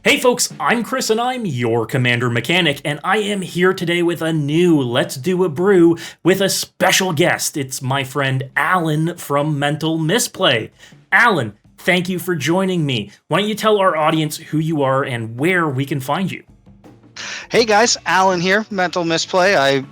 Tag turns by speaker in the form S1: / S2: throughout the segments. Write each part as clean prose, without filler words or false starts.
S1: Hey folks, I'm Chris and I'm your Commander Mechanic, and I am here today with a new Let's Do a Brew with a special guest. It's my friend Alan from Misplay. Alan, thank you for joining me. Why don't you tell our audience who you are and where we can find you?
S2: Hey guys, Alan here, Mental Misplay. I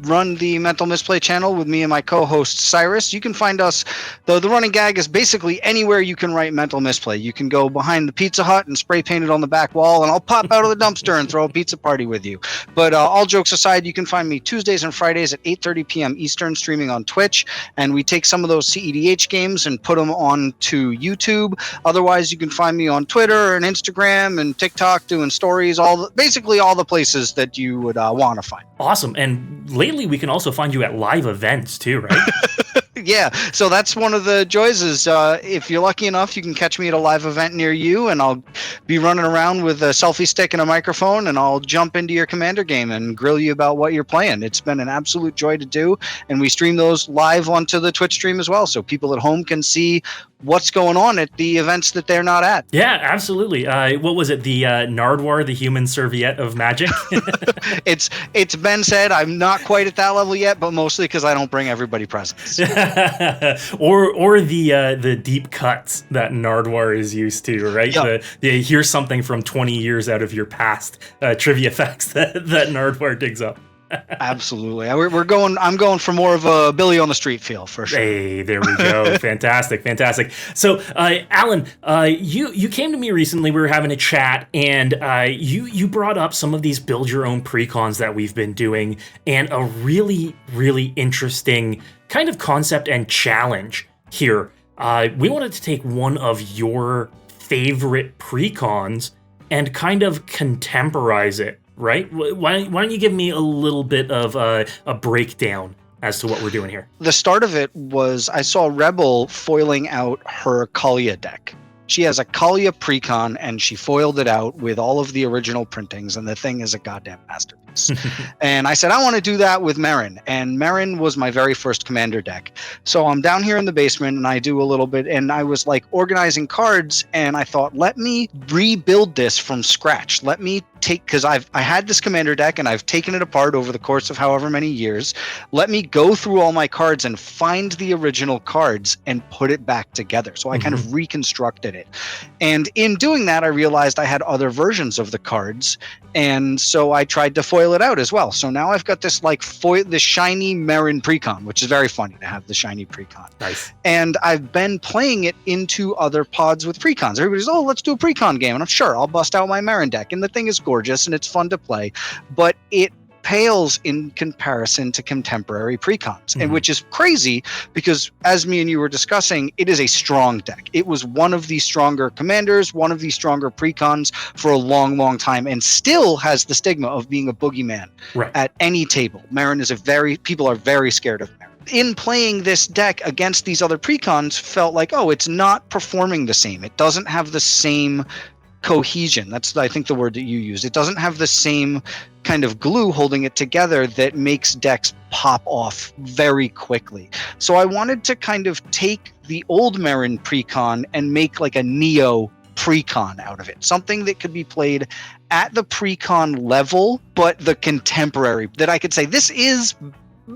S2: run the Mental Misplay channel with me and my co-host Cyrus. You can find us, though the running gag is basically anywhere you can write Mental Misplay. You can go behind the Pizza Hut and spray paint it on the back wall, and I'll pop out of the dumpster and throw a pizza party with you. But all jokes aside, you can find me Tuesdays and Fridays at 8:30 p.m. Eastern, streaming on Twitch, and we take some of those CEDH games and put them onto YouTube. Otherwise, you can find me on Twitter and Instagram and TikTok doing stories, basically all the places that you would want to find.
S1: Awesome. And lately we can also find you at live events too, right?
S2: Yeah, so that's one of the joys is if you're lucky enough, you can catch me at a live event near you, and I'll be running around with a selfie stick and a microphone, and I'll jump into your Commander game and grill you about what you're playing. It's been an absolute joy to do, and we stream those live onto the Twitch stream as well, so people at home can see what's going on at the events that they're not at.
S1: Yeah, absolutely. What was it? The Nardwuar, the human serviette of magic?
S2: It's been said. I'm not quite at that level yet, but mostly because I don't bring everybody presents.
S1: or the deep cuts that Nardwuar is used to, right?
S2: Yep.
S1: Here's something from 20 years out of your past trivia facts that Nardwuar digs up.
S2: Absolutely. I'm going for more of a Billy on the Street feel, for sure.
S1: Hey, there we go. Fantastic. So, Alan, you came to me recently. We were having a chat, and you brought up some of these build your own precons that we've been doing, and a really, really interesting kind of concept and challenge here. We wanted to take one of your favorite precons and kind of contemporize it. Right? Why don't you give me a little bit of a breakdown as to what we're doing here?
S2: The start of it was I saw Rebel foiling out her Kalia deck. She has a Kalia Precon, and she foiled it out with all of the original printings, and the thing is a goddamn masterpiece. And I said, I want to do that with Meren, and Meren was my very first Commander deck. So I'm down here in the basement, and I do a little bit, and I was like organizing cards, and I thought, let me rebuild this from scratch. Let me because I had this Commander deck, and I've taken it apart over the course of however many years. Let me go through all my cards and find the original cards and put it back together. So I kind of reconstructed it. And in doing that, I realized I had other versions of the cards, and so I tried to foil it out as well. So now I've got this the shiny Meren Precon, which is very funny to have the shiny Precon.
S1: Nice.
S2: And I've been playing it into other pods with Precons. Everybody's, oh, let's do a Precon game, and I'm sure I'll bust out my Meren deck, and the thing is gorgeous and it's fun to play, but it pales in comparison to contemporary precons, and which is crazy because, as me and you were discussing, it is a strong deck. It was one of the stronger commanders, one of the stronger precons for a long time, and still has the stigma of being a boogeyman at any table. Meren is people are very scared of Meren. In playing this deck against these other precons, felt like, oh, it's not performing the same. It doesn't have the same cohesion. That's, I think, the word that you used. It doesn't have the same kind of glue holding it together that makes decks pop off very quickly. So I wanted to kind of take the old Meren Precon and make like a neo Precon out of it. Something that could be played at the Precon level, but the contemporary, that I could say, this is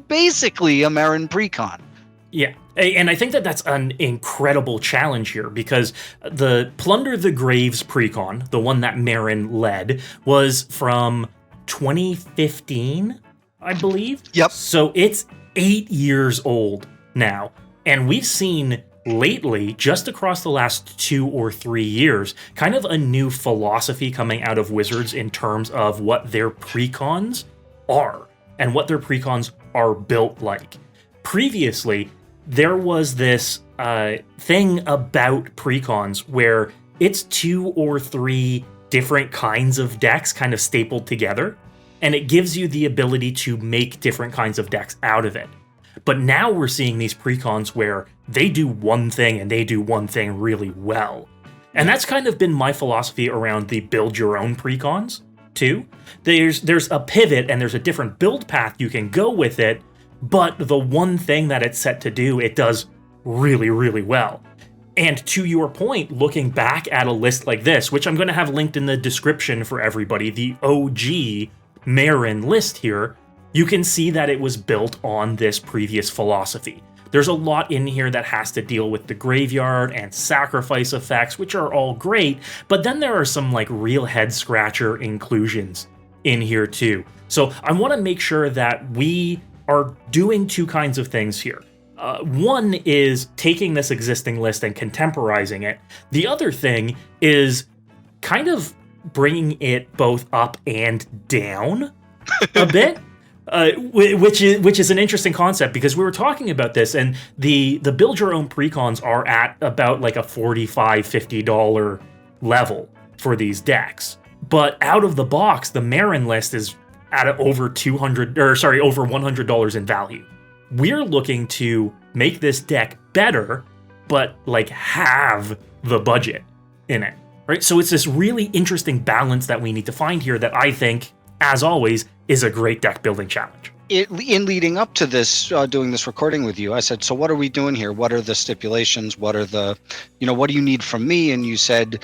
S2: basically a Meren Precon.
S1: Yeah. And I think that that's an incredible challenge here, because the Plunder the Graves Precon, the one that Meren led, was from 2015, I believe.
S2: Yep.
S1: So it's 8 years old now. And we've seen lately, just across the last 2 or 3 years, kind of a new philosophy coming out of Wizards in terms of what their precons are and what their precons are built like. Previously, there was this thing about precons where it's 2 or 3 different kinds of decks kind of stapled together, and it gives you the ability to make different kinds of decks out of it. But now we're seeing these precons where they do one thing and they do one thing really well. And that's kind of been my philosophy around the build your own precons too. There's a pivot and there's a different build path you can go with it, but the one thing that it's set to do, it does really, really well. And to your point, looking back at a list like this, which I'm going to have linked in the description for everybody, the OG Meren list here, you can see that it was built on this previous philosophy. There's a lot in here that has to deal with the graveyard and sacrifice effects, which are all great, but then there are some like real head scratcher inclusions in here too. So I want to make sure that we are doing two kinds of things here. One is taking this existing list and contemporizing it. The other thing is kind of bringing it both up and down a bit. Which is an interesting concept, because we were talking about this, and the build your own precons are at about like a $45-50 level for these decks. But out of the box, the Meren list is at over $100 in value. We're looking to make this deck better, but like have the budget in it, right? So it's this really interesting balance that we need to find here that I think, as always, is a great deck building challenge.
S2: In leading up to this, doing this recording with you, I said, so what are we doing here? What are the stipulations? What are the, what do you need from me? And you said,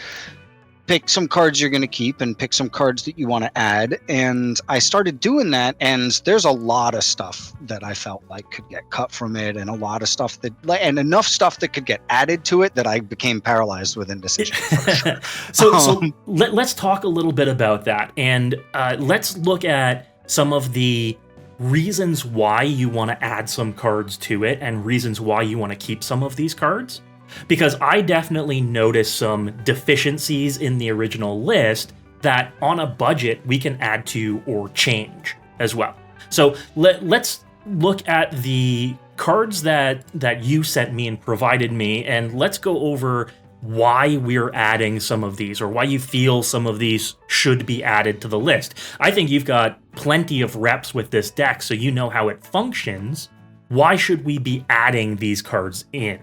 S2: pick some cards you're going to keep and pick some cards that you want to add. And I started doing that, and there's a lot of stuff that I felt like could get cut from it, and a lot of stuff and enough stuff that could get added to it that I became paralyzed with indecision. For sure.
S1: So let's talk a little bit about that, and let's look at some of the reasons why you want to add some cards to it and reasons why you want to keep some of these cards. Because I definitely noticed some deficiencies in the original list that on a budget we can add to or change as well. So let's look at the cards that you sent me and provided me, and let's go over why we're adding some of these, or why you feel some of these should be added to the list. I think you've got plenty of reps with this deck, so you know how it functions. Why should we be adding these cards in?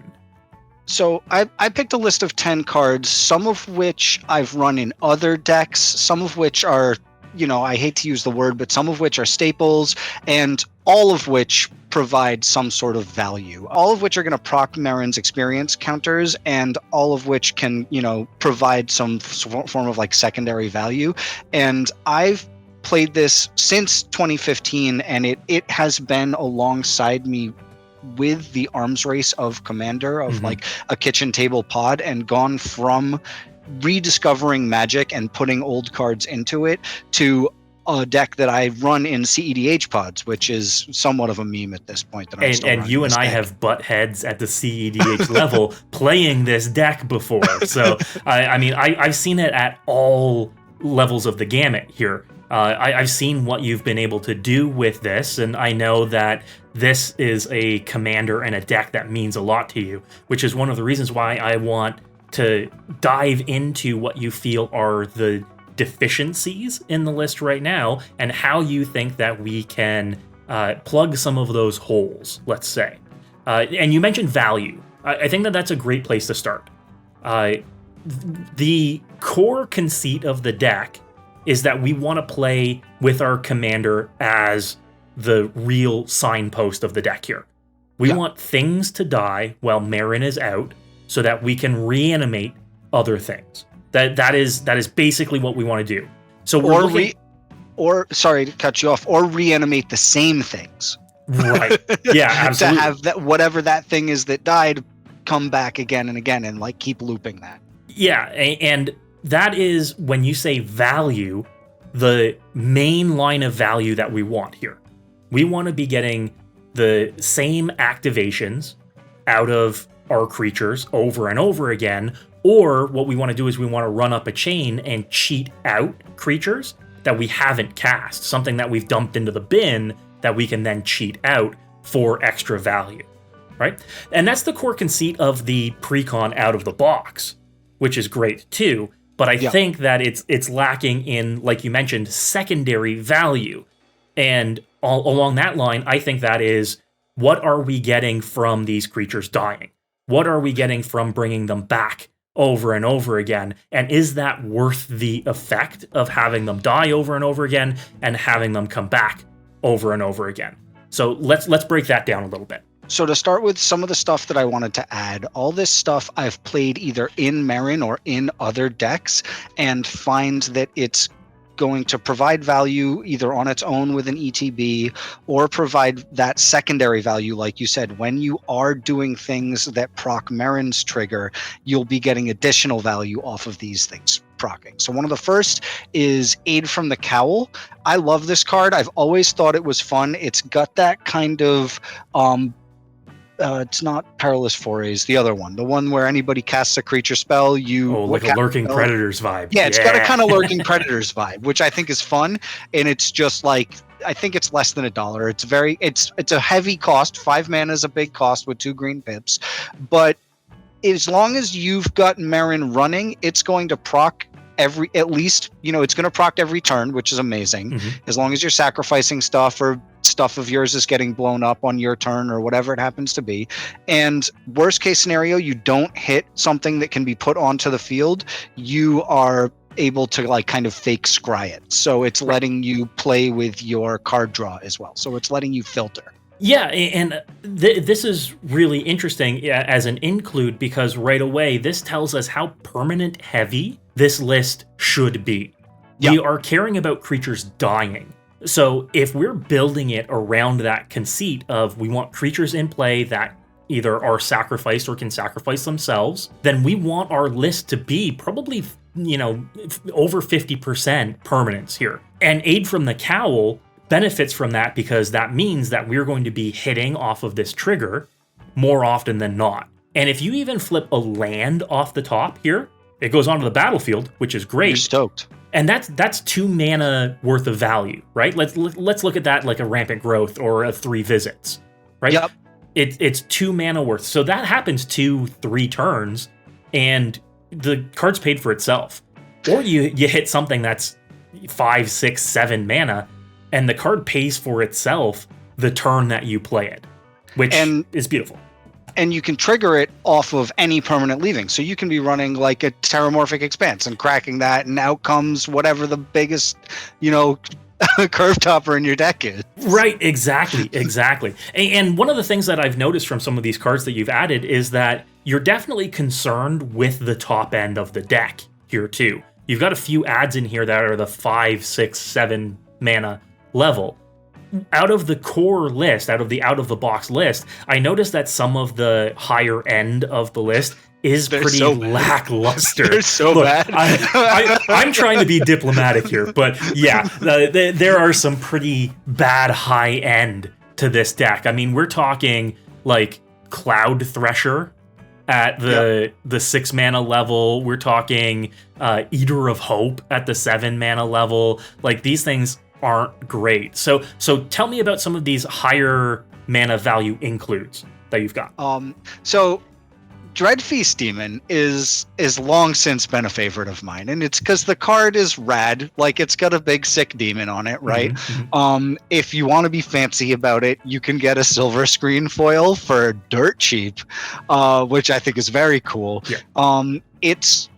S2: So I picked a list of 10 cards, some of which I've run in other decks, some of which are, I hate to use the word, but some of which are staples, and all of which provide some sort of value. All of which are going to proc Meren's experience counters, and all of which can, provide some form of like secondary value. And I've played this since 2015, and it has been alongside me with the arms race of Commander, of like a kitchen table pod, and gone from rediscovering Magic and putting old cards into it to a deck that I run in CEDH pods, which is somewhat of a meme at this point.
S1: And you and I have butt heads at the CEDH level playing this deck before. So, I've seen it at all levels of the gamut here. I've seen what you've been able to do with this, and I know that this is a commander and a deck that means a lot to you, which is one of the reasons why I want to dive into what you feel are the deficiencies in the list right now, and how you think that we can plug some of those holes, let's say. And you mentioned value. I think that that's a great place to start. The core conceit of the deck is that we want to play with our commander as the real signpost of the deck here. We want things to die while Meren is out, so that we can reanimate other things. That is basically what we want to do. So we're
S2: sorry to cut you off, or reanimate the same things.
S1: Right. Yeah, absolutely.
S2: To have that, whatever that thing is that died, come back again and again, and like keep looping that.
S1: Yeah, and that is, when you say value, the main line of value that we want here. We want to be getting the same activations out of our creatures over and over again, or what we want to do is we want to run up a chain and cheat out creatures that we haven't cast, something that we've dumped into the bin that we can then cheat out for extra value, right? And that's the core conceit of the Precon out of the box, which is great too. But I think that it's lacking in, like you mentioned, secondary value. And along that line, I think that is, what are we getting from these creatures dying? What are we getting from bringing them back over and over again? And is that worth the effect of having them die over and over again and having them come back over and over again? So let's break that down a little bit.
S2: So to start with some of the stuff that I wanted to add, all this stuff I've played either in Meren or in other decks and find that it's going to provide value either on its own with an ETB or provide that secondary value. Like you said, when you are doing things that proc Meren's trigger, you'll be getting additional value off of these things procking. So one of the first is Aid from the Cowl. I love this card. I've always thought it was fun. It's got that kind of it's not Perilous Forays, the other one. The one where anybody casts a creature spell,
S1: like a Lurking Predators vibe.
S2: Yeah, it's got a kind of Lurking Predators vibe, which I think is fun. And it's just like, I think it's less than $1. It's a heavy cost. 5 mana is a big cost with 2 green pips. But as long as you've got Meren running, it's going to proc it's going to proc every turn, which is amazing.
S1: Mm-hmm.
S2: As long as you're sacrificing stuff or stuff of yours is getting blown up on your turn or whatever it happens to be. And worst case scenario, you don't hit something that can be put onto the field, you are able to like kind of fake scry it. So it's letting you play with your card draw as well. So it's letting you filter.
S1: Yeah, and this is really interesting as an include because right away this tells us how permanent heavy this list should be. Yep. We are caring about creatures dying. So if we're building it around that conceit of we want creatures in play that either are sacrificed or can sacrifice themselves, then we want our list to be probably, over 50% permanence here. And Aid from the Cowl benefits from that because that means that we're going to be hitting off of this trigger more often than not. And if you even flip a land off the top here, it goes onto the battlefield, which is great.
S2: You're stoked.
S1: And that's 2 mana worth of value, right? Let's look at that like a Rampant Growth or a 3 Visits, right?
S2: Yep.
S1: It's 2 mana worth. So that happens 2-3 turns, and the card's paid for itself. Or you hit something that's 5, 6, 7 mana, and the card pays for itself the turn that you play it, which is beautiful.
S2: And you can trigger it off of any permanent leaving. So you can be running like a Terramorphic Expanse and cracking that, and out comes whatever the biggest, curve topper in your deck is.
S1: Right, exactly. And one of the things that I've noticed from some of these cards that you've added is that you're definitely concerned with the top end of the deck here too. You've got a few adds in here that are the 5, 6, 7 mana level. Out of the core list, out of the box list, I noticed that some of the higher end of the list is pretty lackluster.
S2: They're so bad.
S1: I'm trying to be diplomatic here, but yeah, there are some pretty bad high end to this deck. I mean, we're talking like Cloud Thresher at the 6 mana level. We're talking Eater of Hope at the 7 mana level. Like, these things aren't great. So tell me about some of these higher mana value includes that you've got.
S2: So Dreadfeast Demon is long since been a favorite of mine, and it's because the card is rad. Like, it's got a big sick demon on it, right? Mm-hmm. If you want to be fancy about it, you can get a silver screen foil for dirt cheap, which I think is very cool. Yeah. It's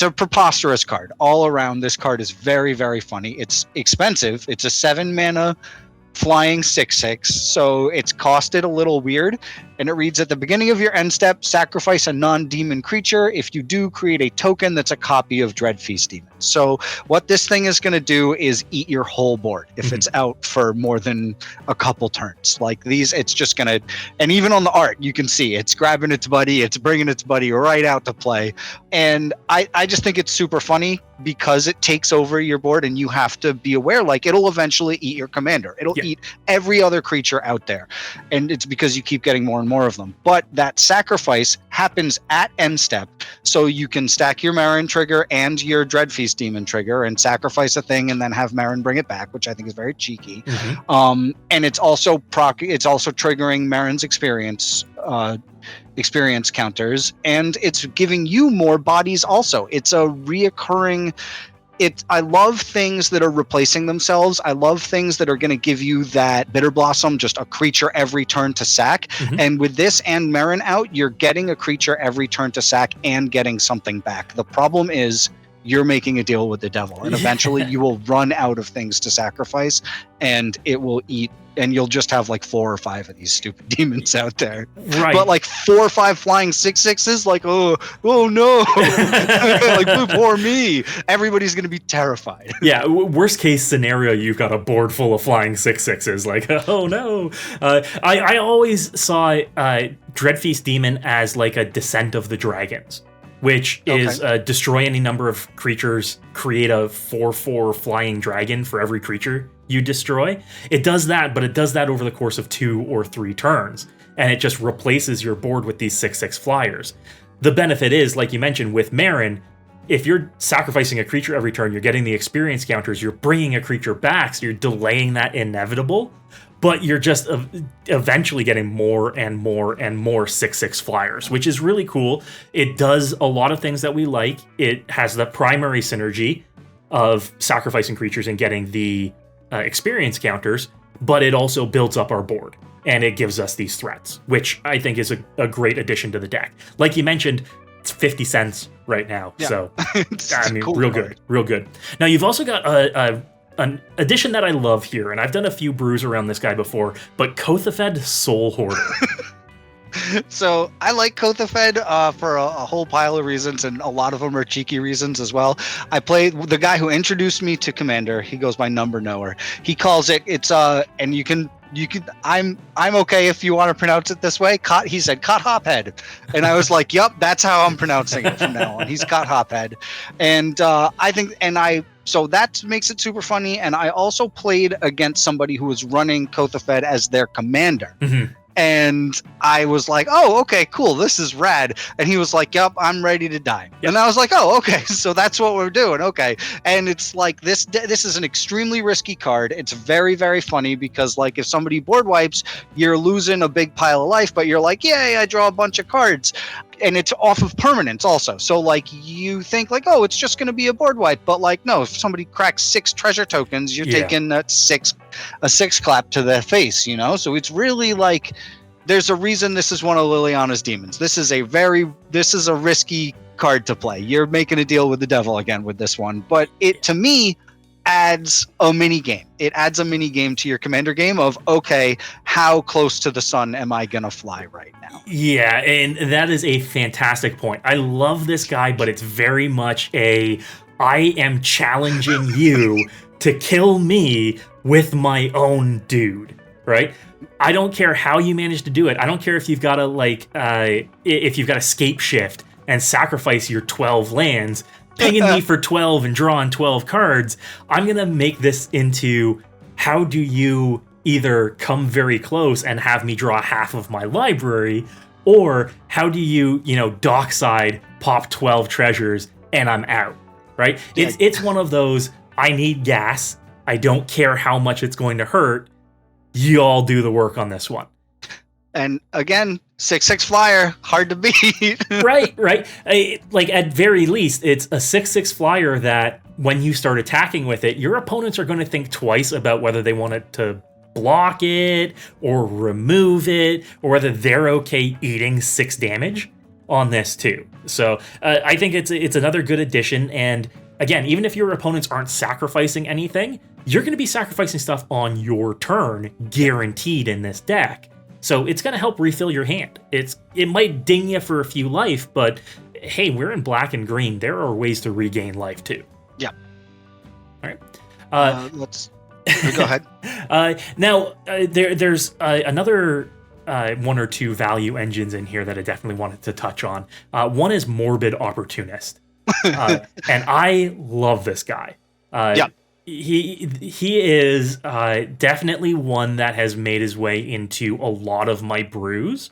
S2: a preposterous card. All around, this card is very, very funny. It's expensive. It's a 7 mana flying 6/6, so it's costed a little weird. And it reads, at the beginning of your end step, sacrifice a non-demon creature. If you do, create a token that's a copy of Dreadfeast Demon. So what this thing is going to do is eat your whole board if it's out for more than a couple turns. Like these, it's just going to, and even on the art, you can see it's grabbing its buddy, it's bringing its buddy right out to play. And I just think it's super funny because it takes over your board, and you have to be aware, like, it'll eventually eat your commander. It'll eat every other creature out there. And it's because you keep getting more and more of them. But that sacrifice happens at end step, so you can stack your Meren trigger and your Dreadfeast Demon trigger and sacrifice a thing and then have Meren bring it back, which I think is very cheeky. And it's also triggering Meren's experience counters, and it's giving you more bodies also. It's a reoccurring. I love things that are replacing themselves. I love things that are going to give you that Bitter Blossom, just a creature every turn to sack. And with this and Meren out, you're getting a creature every turn to sack and getting something back. The problem is you're making a deal with the devil, and eventually you will run out of things to sacrifice, and it will eat, and you'll just have like 4 or 5 of these stupid demons out there.
S1: Right.
S2: But like 4 or 5 flying 6/6s, like oh no, like poor me. Everybody's gonna be terrified.
S1: Yeah, worst case scenario, you've got a board full of flying 6/6s. Like, oh no. I always saw Dreadfeast Demon as like a Descent of the Dragons, which is destroy any number of creatures, create a 4/4 flying dragon for every creature you destroy. It does that, but it does that over the course of 2 or 3 turns, and it just replaces your board with these 6/6 flyers. The benefit is, like you mentioned, with Meren, if you're sacrificing a creature every turn, you're getting the experience counters, you're bringing a creature back, so you're delaying that inevitable, but you're just eventually getting more and more and more 6/6 flyers, which is really cool. It does a lot of things that we like. It has the primary synergy of sacrificing creatures and getting the experience counters, but it also builds up our board, and it gives us these threats, which I think is a great addition to the deck. Like you mentioned, it's 50 cents right now, so I mean, cool real card. Real good. Now you've also got an addition that I love here, and I've done a few brews around this guy before, but Kothafed Soul Hoarder.
S2: So I like Kothafed for a whole pile of reasons, and a lot of them are cheeky reasons as well. I played the guy who introduced me to Commander. He goes by Number Knower. He calls it's and you can I'm okay if you want to pronounce it this way. He said Cot Hophead, and I was like, yep, that's how I'm pronouncing it from now on. He's Cot Hophead, and I think so that makes it super funny. And I also played against somebody who was running Kothafed as their commander. Mm-hmm. And I was like, oh, okay, cool. This is rad. And he was like, yep, I'm ready to die. Yep. And I was like, oh, okay. So that's what we're doing. Okay. And it's like, this is an extremely risky card. It's very, very funny because like if somebody board wipes, you're losing a big pile of life, but you're like, yay, I draw a bunch of cards. And it's off of permanence also. So like you think like, oh, it's just going to be a board wipe. But like, no, if somebody cracks 6 treasure tokens, you're taking a 6 clap to the face, you know? So it's really like, there's a reason this is one of Liliana's demons. This is a risky card to play. You're making a deal with the devil again with this one. But it, to me, adds a mini game. It adds a mini game to your commander game of, okay, how close to the sun am I going to fly right now?
S1: Yeah, and that is a fantastic point. I love this guy, but it's very much I am challenging you to kill me with my own dude, right? I don't care how you manage to do it. I don't care if you've got to if you've got to scape shift and sacrifice your 12 lands, pinging me for 12 and drawing 12 cards. I'm going to make this into, how do you either come very close and have me draw half of my library, or how do you, dockside, pop 12 treasures, and I'm out, right? Yeah. It's one of those, I need gas. I don't care how much it's going to hurt. You all do the work on this one.
S2: And again, 6/6 flyer, hard to beat.
S1: Right. Like at very least, it's a 6/6 flyer that when you start attacking with it, your opponents are going to think twice about whether they want it to block it or remove it, or whether they're okay eating 6 damage on this too. So I think it's another good addition. And again, even if your opponents aren't sacrificing anything, you're going to be sacrificing stuff on your turn, guaranteed in this deck. So it's going to help refill your hand. It might ding you for a few life, but hey, we're in black and green. There are ways to regain life too.
S2: Yeah.
S1: All right.
S2: Let's go ahead.
S1: Now, there's another 1 or 2 value engines in here that I definitely wanted to touch on. One is Morbid Opportunist. And I love this guy.
S2: Yeah.
S1: He is definitely one that has made his way into a lot of my brews.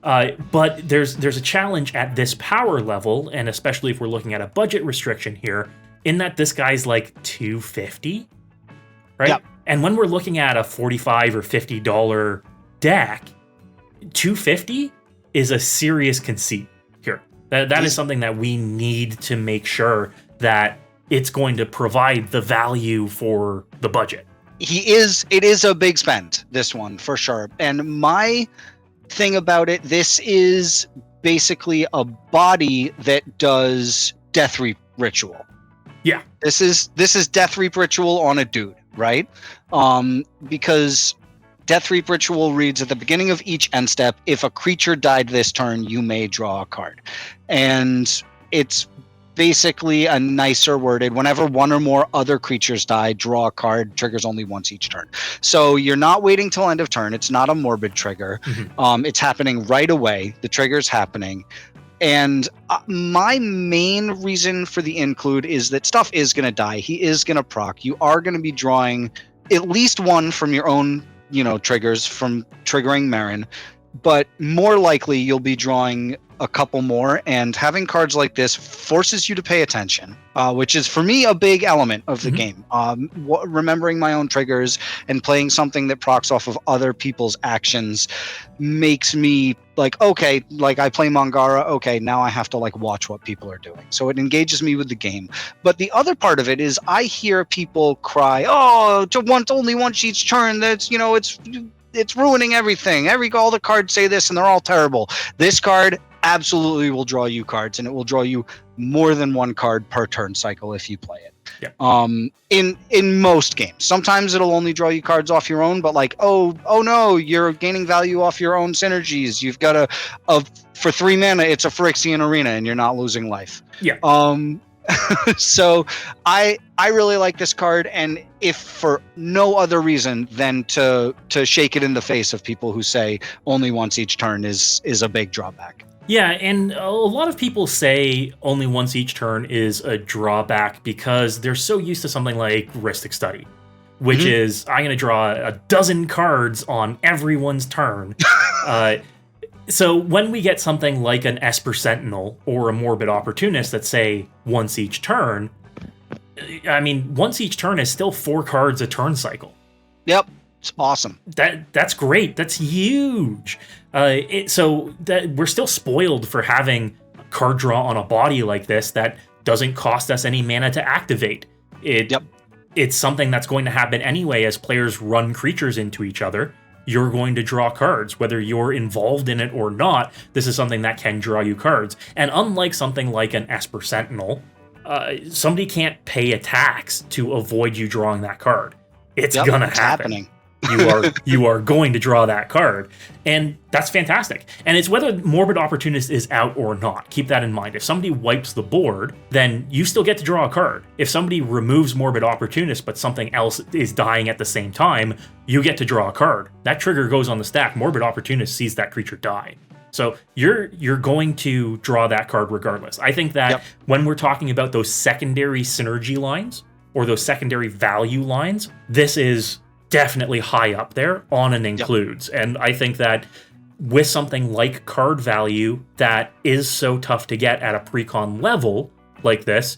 S1: But there's a challenge at this power level, and especially if we're looking at a budget restriction here, in that this guy's like $250, right? Yep. And when we're looking at a $45 or $50 deck, $250 is a serious conceit here. That is something that we need to make sure that it's going to provide the value for the budget.
S2: It is a big spend, this one, for sure. And my thing about it, this is basically a body that does death ritual.
S1: Yeah.
S2: This is Death Reap ritual on a dude, right? Because Death Reap ritual reads at the beginning of each end step, if a creature died this turn, you may draw a card. And it's basically a nicer worded, whenever one or more other creatures die, draw a card, triggers only once each turn. So you're not waiting till end of turn. It's not a morbid trigger. It's happening right away. The trigger's happening. And my main reason for the include is that stuff is going to die. He is going to proc. You are going to be drawing at least one from your own, triggers from triggering Meren, but more likely you'll be drawing a couple more, and having cards like this forces you to pay attention, which is for me a big element of the game. Remembering my own triggers and playing something that procs off of other people's actions makes me like, okay, like I play Mangara, okay, now I have to like watch what people are doing. So it engages me with the game. But the other part of it is I hear people cry, oh, only once each turn, that's, it's ruining everything. All the cards say this and they're all terrible. This card absolutely will draw you cards, and it will draw you more than one card per turn cycle if you play it. In most games, sometimes it'll only draw you cards off your own, but like, oh no, you're gaining value off your own synergies. You've got for 3 mana, it's a Phyrexian Arena and you're not losing life. So I really like this card, and if for no other reason than to shake it in the face of people who say only once each turn is a big drawback.
S1: Yeah, and a lot of people say only once each turn is a drawback because they're so used to something like Ristic Study, which is, I'm going to draw a dozen cards on everyone's turn. So when we get something like an Esper Sentinel or a Morbid Opportunist that say once each turn, I mean, once each turn is still 4 cards a turn cycle.
S2: Yep. It's awesome.
S1: That's great. That's huge. So that we're still spoiled for having card draw on a body like this that doesn't cost us any mana to activate. It's something that's going to happen anyway as players run creatures into each other. You're going to draw cards, whether you're involved in it or not. This is something that can draw you cards. And unlike something like an Esper Sentinel, somebody can't pay a tax to avoid you drawing that card. It's gonna happen.
S2: Happening.
S1: You are going to draw that card, and that's fantastic. And it's whether Morbid Opportunist is out or not. Keep that in mind. If somebody wipes the board, then you still get to draw a card. If somebody removes Morbid Opportunist, but something else is dying at the same time, you get to draw a card. That trigger goes on the stack. Morbid Opportunist sees that creature die. So you're going to draw that card regardless. I think that when we're talking about those secondary synergy lines or those secondary value lines, this is definitely high up there on an includes. And I think that with something like card value that is so tough to get at a Precon level like this,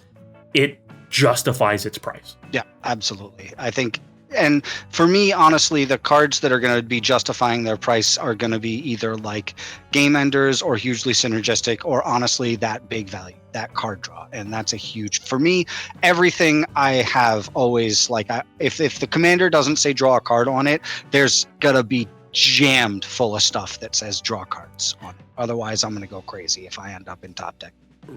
S1: it justifies its price.
S2: Yeah, absolutely. I think, and for me, honestly, the cards that are going to be justifying their price are going to be either like game enders or hugely synergistic, or honestly that big value, that card draw. And that's a huge, for me, everything I have always like, if the commander doesn't say draw a card on it, there's gonna be jammed full of stuff that says draw cards on it. Otherwise I'm gonna go crazy if I end up in top deck.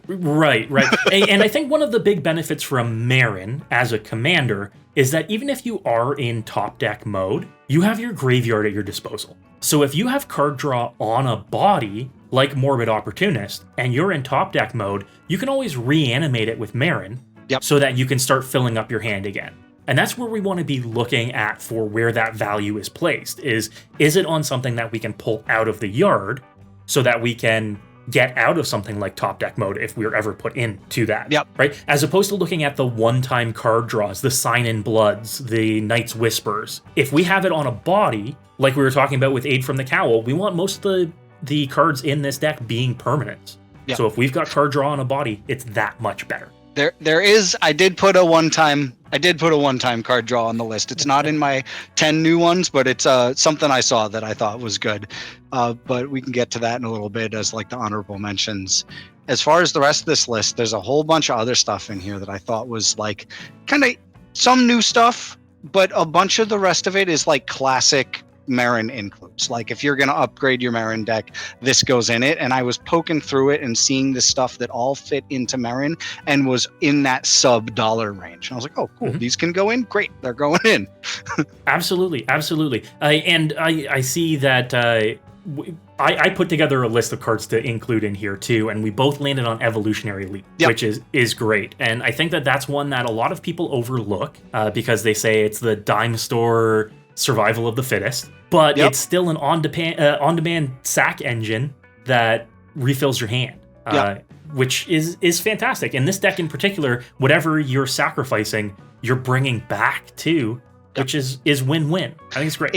S1: Right. And I think one of the big benefits from Meren as a commander is that even if you are in top deck mode, you have your graveyard at your disposal. So if you have card draw on a body like Morbid Opportunist and you're in top deck mode, you can always reanimate it with Meren so that you can start filling up your hand again. And that's where we want to be looking at for where that value is placed. Is it on something that we can pull out of the yard so that we can get out of something like top deck mode if we're ever put into that, right? As opposed to looking at the one-time card draws, the Sign-in Bloods, the Night's Whispers. If we have it on a body, like we were talking about with Aid from the Cowl, we want most of the cards in this deck being permanents. So if we've got card draw on a body, it's that much better.
S2: There is, I did put a one-time card draw on the list. It's not in my 10 new ones, but it's something I saw that I thought was good. But we can get to that in a little bit as like the honorable mentions. As far as the rest of this list, there's a whole bunch of other stuff in here that I thought was like kind of some new stuff, but a bunch of the rest of it is like classic Meren includes. Like if you're going to upgrade your Meren deck, this goes in it. And I was poking through it and seeing the stuff that all fit into Meren and was in that sub-dollar range. And I was like, oh, cool. These can go in? Great. They're going in.
S1: Absolutely. And I see that I put together a list of cards to include in here too, and we both landed on Evolutionary Leap, which is great. And I think that that's one that a lot of people overlook because they say it's the dime store survival of the fittest, but it's still an on-demand sack engine that refills your hand, which is fantastic. And this deck in particular, whatever you're sacrificing, you're bringing back too, which is win-win. I think it's great.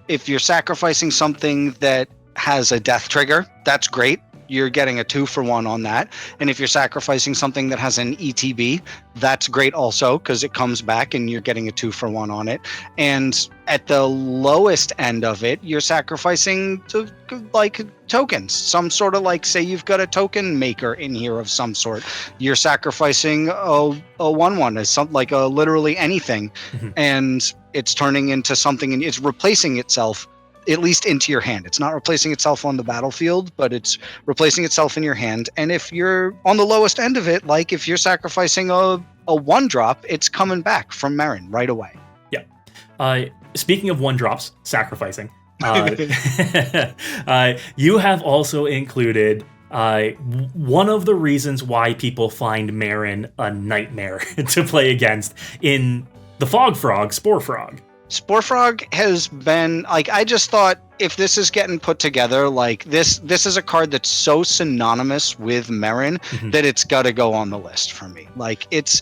S2: If you're sacrificing something that has a death trigger, that's great. You're getting a 2-for-1 on that. And if you're sacrificing something that has an ETB, that's great also, because it comes back and you're getting a 2-for-1 on it. And at the lowest end of it, you're sacrificing like tokens, some sort of like, say you've got a token maker in here of some sort. You're sacrificing a 1/1 as something like literally anything, and it's turning into something, and it's replacing itself at least into your hand. It's not replacing itself on the battlefield, but it's replacing itself in your hand. And if you're on the lowest end of it, like if you're sacrificing a 1-drop, it's coming back from Meren right away.
S1: Yeah. Speaking of 1-drops, sacrificing, you have also included one of the reasons why people find Meren a nightmare to play against in the Fog Frog, Spore Frog.
S2: Spore Frog has been like, I just thought if this is getting put together, like this is a card that's so synonymous with Meren that it's got to go on the list for me. Like it's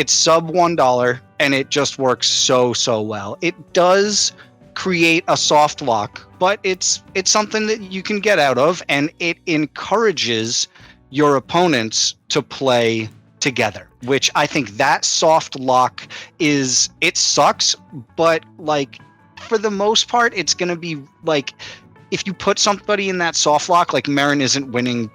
S2: sub $1 and it just works so well. It does create a soft lock, but it's something that you can get out of, and it encourages your opponents to play together, which I think that soft lock it sucks, but like for the most part, it's going to be like, if you put somebody in that soft lock, like Meren isn't winning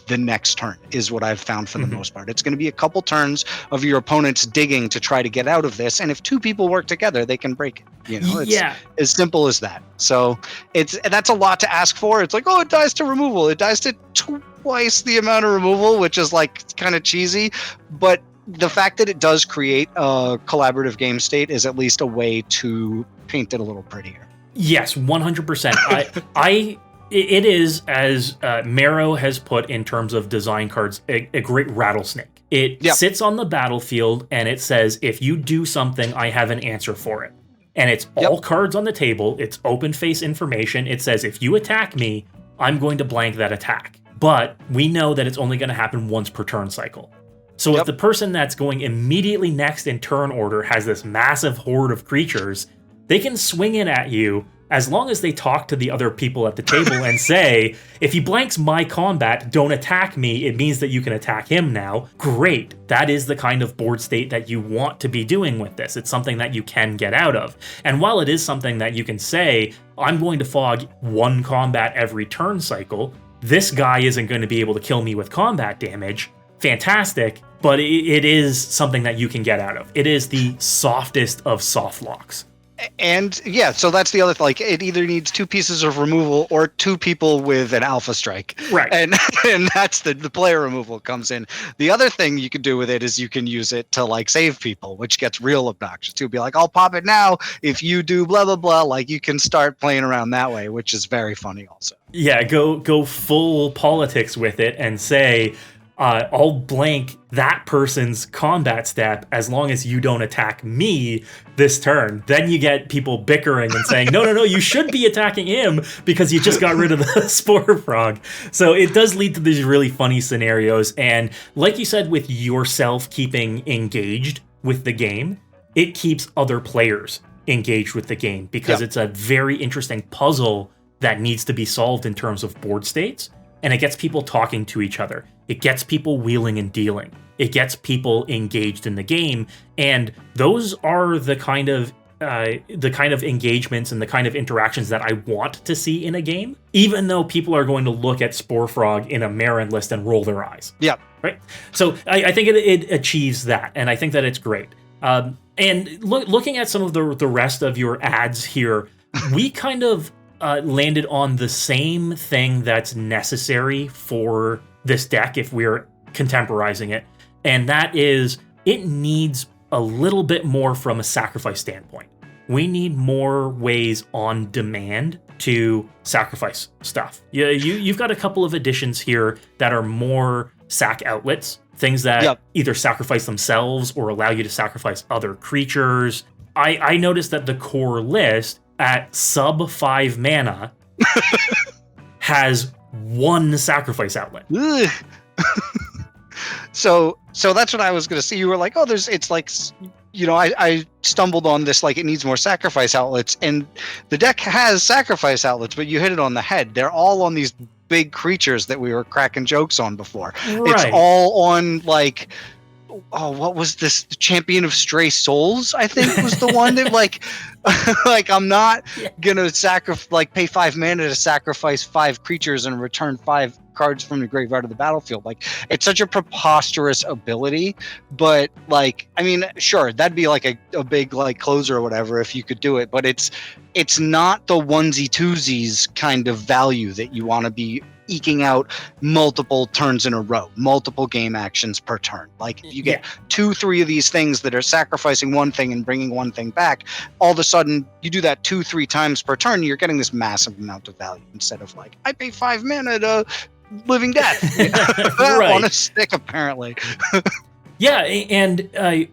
S2: the next turn is what I've found for the most part. It's going to be a couple turns of your opponents digging to try to get out of this. And if 2 people work together, they can break it. It's as simple as that. So that's a lot to ask for. It's like, oh, it dies to removal. It dies to twice the amount of removal, which is like kind of cheesy. But the fact that it does create a collaborative game state is at least a way to paint it a little prettier.
S1: Yes, 100%. It is, as Mero has put in terms of design cards, a great rattlesnake. It sits on the battlefield and it says, if you do something, I have an answer for it. And it's all cards on the table. It's open face information. It says, if you attack me, I'm going to blank that attack. But we know that it's only going to happen once per turn cycle. So if the person that's going immediately next in turn order has this massive horde of creatures, they can swing in at you as long as they talk to the other people at the table and say, if he blanks my combat, don't attack me, it means that you can attack him now. Great. That is the kind of board state that you want to be doing with this. It's something that you can get out of. And while it is something that you can say, I'm going to fog 1 combat every turn cycle, this guy isn't going to be able to kill me with combat damage. Fantastic, but it is something that you can get out of. It is the softest of soft locks.
S2: And so that's the other thing. Like, it either needs 2 pieces of removal or 2 people with an alpha strike.
S1: Right.
S2: And that's the player removal comes in. The other thing you can do with it is you can use it to like save people, which gets real obnoxious too. Be like, I'll pop it now if you do blah blah blah. Like, you can start playing around that way, which is very funny also.
S1: Yeah, go full politics with it and say, I'll blank that person's combat step as long as you don't attack me this turn. Then you get people bickering and saying, no, you should be attacking him because you just got rid of the Spore Frog. So it does lead to these really funny scenarios. And like you said, with yourself keeping engaged with the game, it keeps other players engaged with the game because it's a very interesting puzzle that needs to be solved in terms of board states. And it gets people talking to each other. It gets people wheeling and dealing. It gets people engaged in the game. And those are the kind of engagements and the kind of interactions that I want to see in a game, even though people are going to look at Spore Frog in a Meren list and roll their eyes.
S2: Yeah.
S1: Right? So I think it achieves that, and I think that it's great. And looking at some of the rest of your ads here, we kind of landed on the same thing that's necessary for this deck if we're contemporizing it, and that is it needs a little bit more from a sacrifice standpoint. We need more ways on demand to sacrifice stuff. You've got a couple of additions here that are more sack outlets, things that either sacrifice themselves or allow you to sacrifice other creatures. I noticed that the core list at sub 5 mana has one sacrifice outlet.
S2: So that's what I was going to say. You were like, oh, it's like, I stumbled on this, like it needs more sacrifice outlets, and the deck has sacrifice outlets, but you hit it on the head. They're all on these big creatures that we were cracking jokes on before. Right. It's all on like, oh, what was this? The Champion of Stray Souls, I think was the one that like I'm not gonna pay 5 mana to sacrifice 5 creatures and return 5 cards from the graveyard of the battlefield. Like, it's such a preposterous ability, but like, I mean, sure, that'd be like a big like closer or whatever if you could do it, but it's not the onesie twosies kind of value that you want to be eking out multiple turns in a row, multiple game actions per turn. Like, if you get 2-3 of these things that are sacrificing one thing and bringing one thing back, all of a sudden you do that 2-3 times per turn, you're getting this massive amount of value instead of like, I pay 5 mana to Living Death on a stick, apparently.
S1: And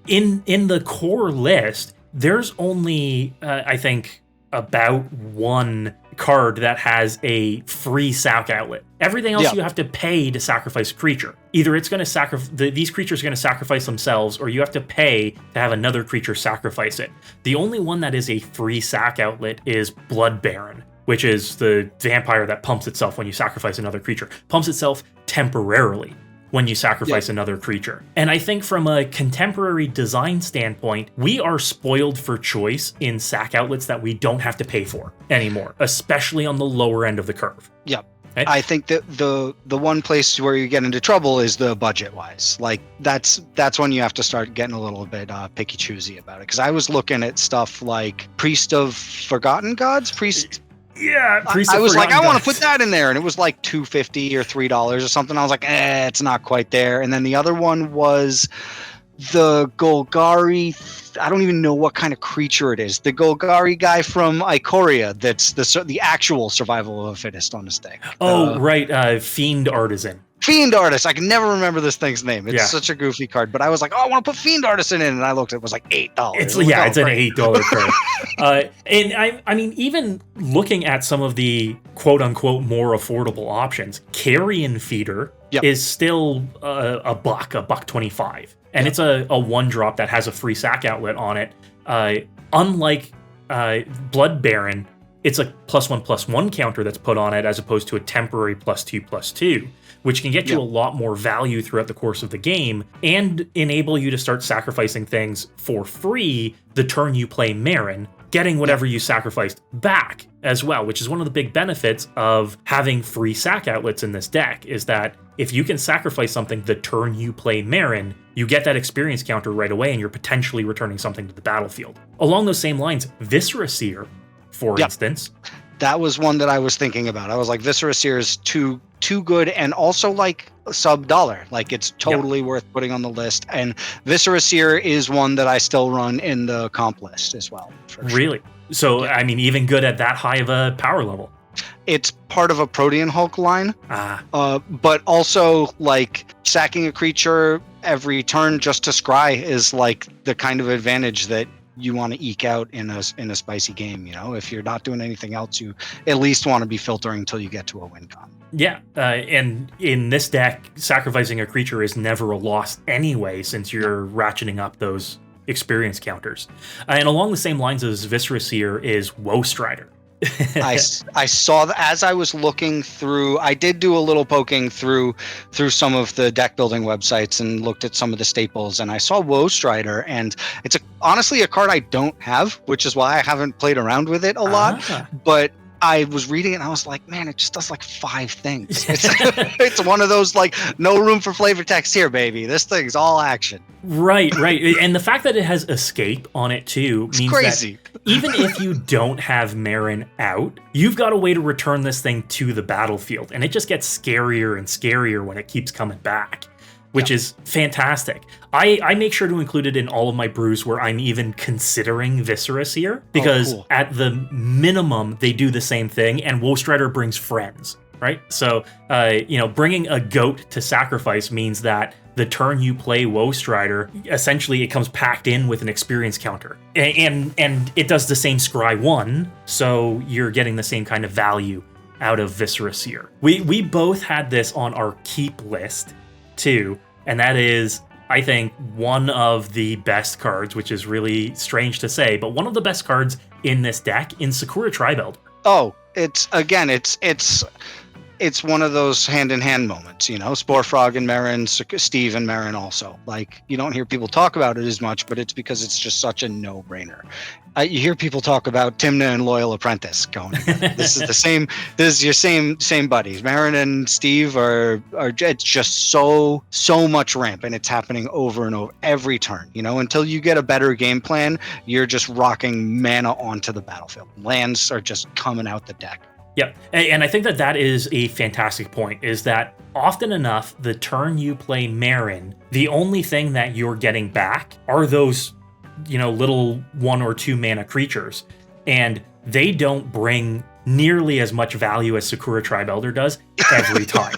S1: in the core list, there's only I think about one card that has a free sack outlet. Everything else you have to pay to sacrifice a creature. Either it's going to these creatures are going to sacrifice themselves, or you have to pay to have another creature sacrifice it. The only one that is a free sack outlet is Blood Baron, which is the vampire that pumps itself when you sacrifice another creature. Pumps itself temporarily when you sacrifice another creature. And I think from a contemporary design standpoint, we are spoiled for choice in sack outlets that we don't have to pay for anymore, especially on the lower end of the curve.
S2: Yep. Okay? I think that the one place where you get into trouble is the budget wise. Like, that's when you have to start getting a little bit picky choosy about it. Because I was looking at stuff like Priest of Forgotten Gods, I was like, I want to put that in there, and it was like $2.50 or $3 or something. I was like, it's not quite there. And then the other one was the Golgari. I don't even know what kind of creature it is. The Golgari guy from Ikoria. That's the actual survival of the fittest on his deck.
S1: Fiend Artisan.
S2: Fiend Artist. I can never remember this thing's name. It's such a goofy card, but I was like, I want to put Fiend Artisan in, and I looked, it was like $8.
S1: It's an $8 card. And I mean, even looking at some of the quote unquote more affordable options, Carrion Feeder is still $1.25, and it's a 1-drop that has a free sack outlet on it. Unlike Blood Baron, it's a +1/+1 counter that's put on it, as opposed to a temporary +2/+2, which can get you a lot more value throughout the course of the game and enable you to start sacrificing things for free the turn you play Meren, getting whatever you sacrificed back as well, which is one of the big benefits of having free sack outlets in this deck, is that if you can sacrifice something the turn you play Meren, you get that experience counter right away, and you're potentially returning something to the battlefield. Along those same lines, Viscera Seer, for instance.
S2: That was one that I was thinking about. I was like, Viscera Seer is too good, and also like sub-$1. Like, it's totally worth putting on the list. And Viscera Seer is one that I still run in the comp list as well.
S1: Really? So, I mean, even good at that high of a power level.
S2: It's part of a Protean Hulk line, but also like sacking a creature every turn just to scry is like the kind of advantage that you want to eke out in a spicy game. You know, if you're not doing anything else, you at least want to be filtering until you get to a win con.
S1: Yeah, and in this deck, sacrificing a creature is never a loss anyway, since you're ratcheting up those experience counters. And along the same lines as Viscera Seer is Woe Strider.
S2: I saw that as I was looking through. I did do a little poking through some of the deck building websites and looked at some of the staples, and I saw Woe Strider, and it's honestly a card I don't have, which is why I haven't played around with it a lot. But I was reading it and I was like, man, it just does like 5 things. It's one of those like no room for flavor text here, baby. This thing's all action.
S1: Right. And the fact that it has escape on it too means
S2: crazy.
S1: that even if you don't have Meren out, you've got a way to return this thing to the battlefield, and it just gets scarier and scarier when it keeps coming back, which is fantastic. I make sure to include it in all of my brews where I'm even considering Viscerous here, because at the minimum, they do the same thing, and Woestrider brings friends, right? So, bringing a goat to sacrifice means that the turn you play Woestrider, essentially it comes packed in with an experience counter. And it does the same Scry 1, so you're getting the same kind of value out of Viscerous here. We both had this on our keep list, too, and that is, I think, one of the best cards, which is really strange to say, but one of the best cards in this deck in Sakura Tribe Elder.
S2: Oh, it's one of those hand-in-hand moments, Spore Frog and Meren, Steve and Meren also. Like, you don't hear people talk about it as much, but it's because it's just such a no-brainer. You hear people talk about Timna and Loyal Apprentice going together. This is your same buddies. Meren and Steve are it's just so much ramp, and it's happening over and over every turn. Until you get a better game plan, you're just rocking mana onto the battlefield. Lands are just coming out the deck.
S1: Yep, and I think that is a fantastic point, is that often enough, the turn you play Meren, the only thing that you're getting back are those, little 1 or 2 mana creatures, and they don't bring nearly as much value as Sakura Tribe Elder does every time.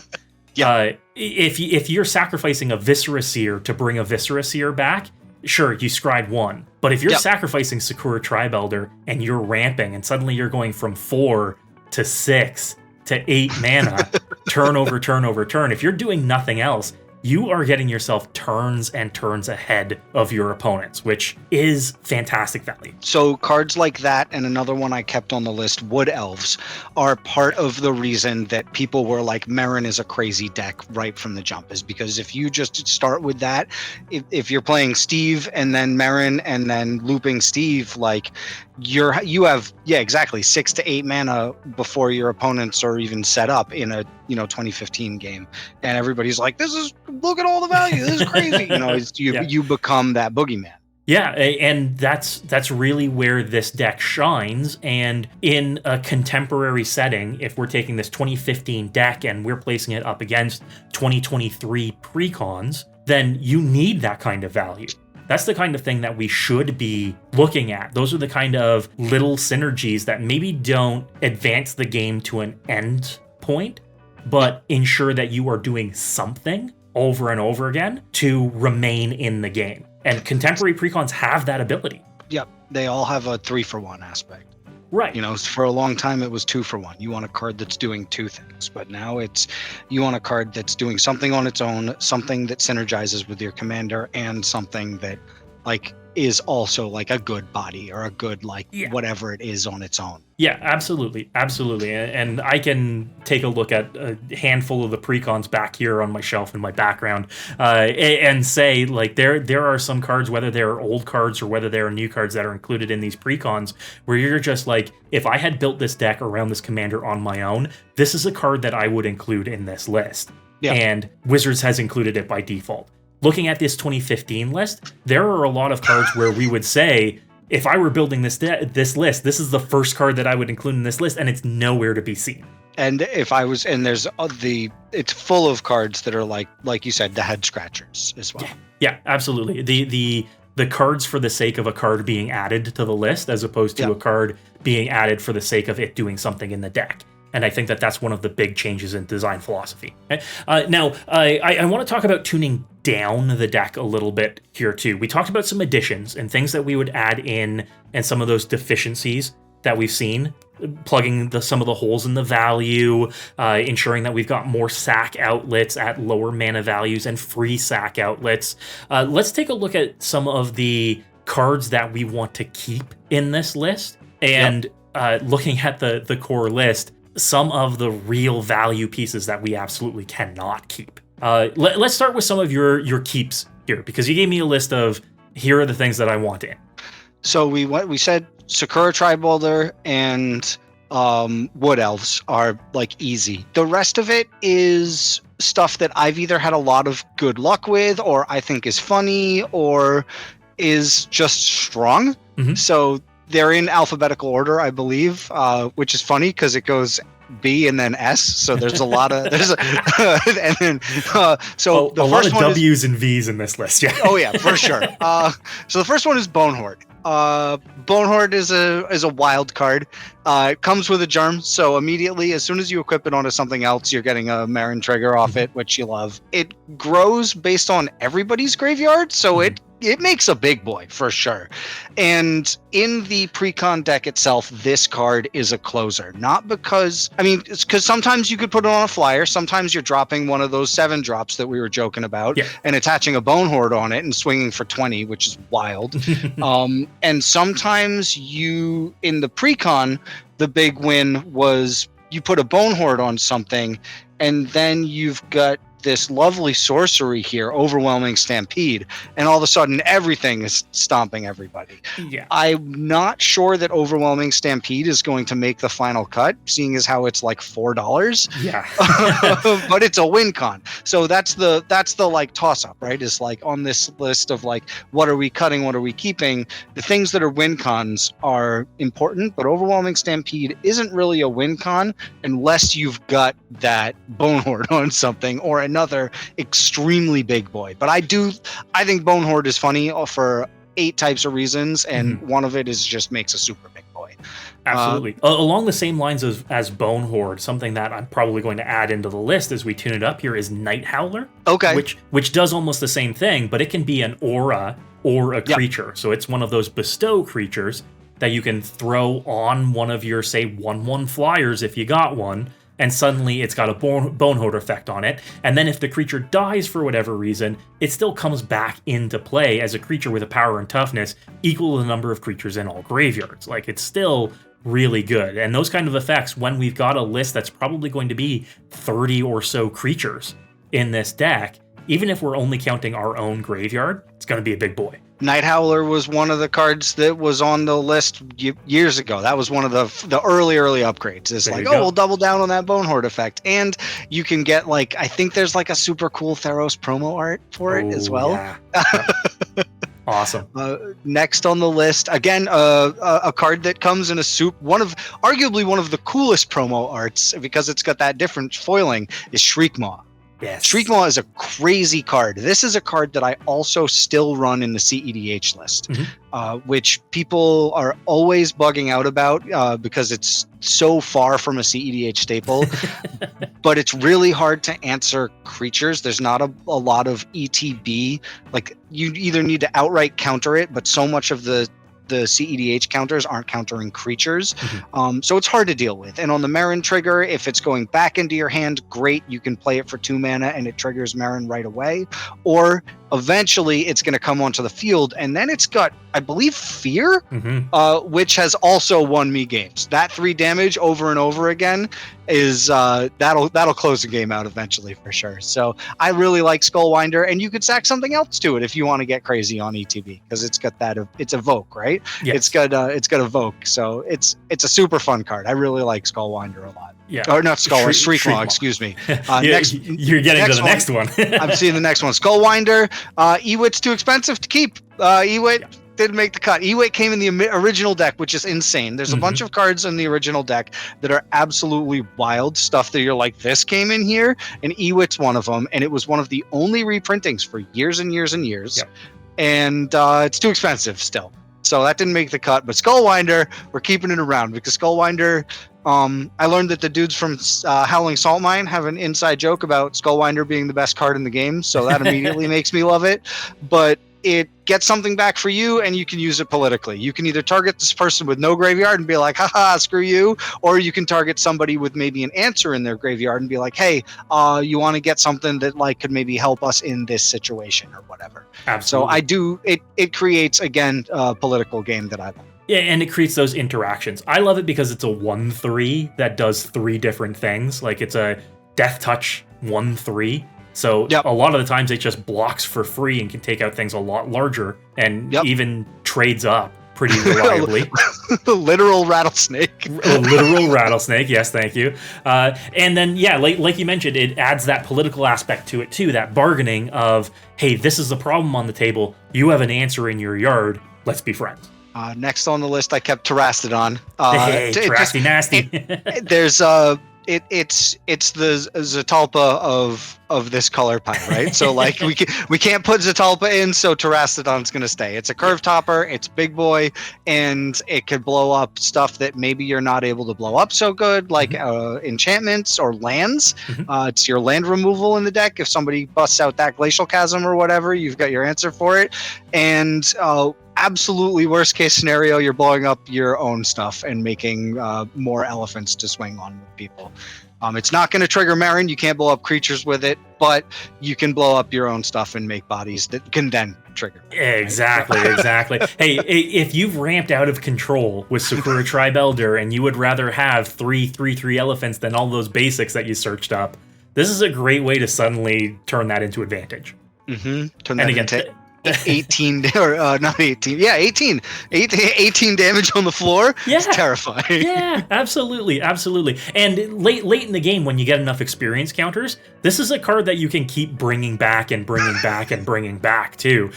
S1: If you're sacrificing a Viscera Seer to bring a Viscera Seer back, sure, you scried 1, but if you're sacrificing Sakura Tribe Elder and you're ramping, and suddenly you're going from 4 to 6 to 8 mana, turn over turn over turn. If you're doing nothing else, you are getting yourself turns and turns ahead of your opponents, which is fantastic value.
S2: So cards like that, and another one I kept on the list, Wood Elves, are part of the reason that people were like, Meren is a crazy deck right from the jump, is because if you just start with that, if you're playing Steve and then Meren and then looping Steve, like you have 6 to 8 mana before your opponents are even set up in a 2015 game, and everybody's like, look at all the value, this is crazy. You become that boogeyman.
S1: Yeah, and that's really where this deck shines. And in a contemporary setting, if we're taking this 2015 deck and we're placing it up against 2023 Precons, then you need that kind of value. That's the kind of thing that we should be looking at. Those are the kind of little synergies that maybe don't advance the game to an end point, but ensure that you are doing something over and over again to remain in the game. And contemporary Precons have that ability.
S2: Yep, they all have a 3-for-1 aspect.
S1: Right.
S2: For a long time it was 2-for-1. You want a card that's doing 2 things, but now you want a card that's doing something on its own, something that synergizes with your commander, and something that is also like a good body or a good whatever it is on its own.
S1: Yeah, absolutely. And I can take a look at a handful of the Precons back here on my shelf in my background and say, there are some cards, whether they're old cards or whether they're new cards that are included in these Precons, where you're just like, if I had built this deck around this commander on my own, this is a card that I would include in this list. Yeah. And Wizards has included it by default. Looking at this 2015 list, there are a lot of cards where we would say, if I were building this list, this is the first card that I would include in this list, and it's nowhere to be seen.
S2: And it's full of cards that are like you said, the head scratchers as well.
S1: Yeah, absolutely. The cards for the sake of a card being added to the list, as opposed to a card being added for the sake of it doing something in the deck. And I think that's one of the big changes in design philosophy. Okay? Now, I want to talk about tuning down the deck a little bit here, too. We talked about some additions and things that we would add in, and some of those deficiencies that we've seen, plugging some of the holes in the value, ensuring that we've got more sack outlets at lower mana values and free sack outlets. Let's take a look at some of the cards that we want to keep in this list. And looking at the core list, some of the real value pieces that we absolutely cannot keep. Let's start with some of your keeps here, because you gave me a list of, here are the things that I want in.
S2: So we said Sakura Tribe Elder and Wood Elves are like easy. The rest of it is stuff that I've either had a lot of good luck with, or I think is funny, or is just strong.
S1: Mhm.
S2: So they're in alphabetical order, I believe, which is funny because it goes B and then S. So there's a lot of and then so the
S1: a lot
S2: first
S1: of
S2: one
S1: W's and V's in this list. Yeah.
S2: Oh yeah, for sure. So the first one is Bonehorde. Bonehorde is a wild card. It comes with a germ, so immediately, as soon as you equip it onto something else, you're getting a Meren trigger off it, which you love. It grows based on everybody's graveyard, so it makes a big boy for sure. And in the Precon deck itself, this card is a closer. Not because, I mean, it's because sometimes you could put it on a flyer. Sometimes you're dropping one of those 7 drops that we were joking about and attaching a Bonehorde on it and swinging for 20, which is wild. And sometimes you, in the Precon, the big win was you put a Bonehorde on something and then you've got this lovely sorcery here, Overwhelming Stampede, and all of a sudden everything is stomping everybody.
S1: Yeah.
S2: I'm not sure that Overwhelming Stampede is going to make the final cut, seeing as how it's like $4.
S1: Yeah.
S2: But it's a win con. So that's the like toss up, right? Is like on this list of like, what are we cutting, what are we keeping? The things that are win cons are important, but Overwhelming Stampede isn't really a win con unless you've got that Bonehorde on something or another extremely big boy. But I think Bonehorde is funny for 8 types of reasons, and one of it is just makes a super big boy.
S1: Absolutely. Along the same lines as Bonehorde, something that I'm probably going to add into the list as we tune it up here is Night Howler.
S2: Okay.
S1: Which does almost the same thing, but it can be an aura or a creature. So it's one of those bestow creatures that you can throw on one of your, say, 1/1 flyers if you got one, and suddenly it's got a Bonehorde effect on it. And then if the creature dies for whatever reason, it still comes back into play as a creature with a power and toughness equal to the number of creatures in all graveyards. Like, it's still really good. And those kind of effects, when we've got a list that's probably going to be 30 or so creatures in this deck, even if we're only counting our own graveyard, it's going to be a big boy.
S2: Night Howler was one of the cards that was on the list years ago. That was one of the early upgrades. It's like, we'll double down on that Bonehorde effect. And you can get, like, I think there's like a super cool Theros promo art for it as well.
S1: Yeah. Awesome.
S2: Next on the list, again, a card that comes in a arguably one of the coolest promo arts, because it's got that different foiling, is Shriekmaw.
S1: Yes.
S2: Shriekmaw is a crazy card. This is a card that I also still run in the CEDH list, which people are always bugging out about because it's so far from a CEDH staple. But it's really hard to answer creatures. There's not a lot of ETB. Like, you either need to outright counter it, but so much of the CEDH counters aren't countering creatures. So it's hard to deal with. And on the Meren trigger, if it's going back into your hand, great. You can play it for 2 mana and it triggers Meren right away. Or eventually it's going to come onto the field, and then it's got, I believe, Fear, which has also won me games. That 3 damage over and over again is that'll close the game out eventually for sure. So I really like Skullwinder, and you could sack something else to it if you want to get crazy on ETB, because it's got that it's Evoke, right?
S1: Yes.
S2: It's got Evoke, so it's a super fun card. I really like Skullwinder a lot.
S1: Yeah.
S2: Or not Shriekmaw, excuse me.
S1: Next, you're getting to the next one.
S2: I'm seeing the next one. Skullwinder. Ewit's too expensive to keep. Ewit didn't make the cut. Ewit came in the original deck, which is insane. There's a bunch of cards in the original deck that are absolutely wild stuff that you're like, this came in here, and Ewit's one of them. And it was one of the only reprintings for years and years and years.
S1: Yep.
S2: And it's too expensive still. So that didn't make the cut. But Skullwinder, we're keeping it around because Skullwinder, I learned that the dudes from Howling Salt Mine have an inside joke about Skullwinder being the best card in the game. So that immediately makes me love it. But it gets something back for you, and you can use it politically. You can either target this person with no graveyard and be like, haha, screw you, or you can target somebody with maybe an answer in their graveyard and be like, hey, you want to get something that like could maybe help us in this situation or whatever.
S1: Absolutely.
S2: So it creates, again, a political game that I like.
S1: Yeah, and it creates those interactions. I love it because it's a 1/3 that does 3 different things. Like, it's a Death Touch 1/3. So a lot of the times it just blocks for free and can take out things a lot larger, and even trades up pretty reliably.
S2: The literal rattlesnake.
S1: A literal rattlesnake, yes, thank you. And then, yeah, like you mentioned, it adds that political aspect to it too, that bargaining of, hey, this is the problem on the table, you have an answer in your yard, let's be friends.
S2: Next on the list, I kept Terastodon.
S1: Hey, Terasty nasty.
S2: There's it's the Zatalpa of this color palette, right? So like we can't put Zatalpa in, so Terastodon's gonna stay. It's a curve topper, it's big boy, and it could blow up stuff that maybe you're not able to blow up so good, like enchantments or lands. It's your land removal in the deck. If somebody busts out that Glacial Chasm or whatever, you've got your answer for it. And absolutely worst case scenario, you're blowing up your own stuff and making more elephants to swing on with people. It's not going to trigger Meren. You can't blow up creatures with it, but you can blow up your own stuff and make bodies that can then trigger.
S1: Exactly. Hey, if you've ramped out of control with Sakura Tribe Elder and you would rather have 3/3/3 elephants than all those basics that you searched up, this is a great way to suddenly turn that into advantage.
S2: Turn that into 18 or not 18. Yeah, 18 damage on the floor.
S1: Yeah.
S2: It's terrifying.
S1: Yeah, absolutely. And late in the game, when you get enough experience counters, this is a card that you can keep bringing back too.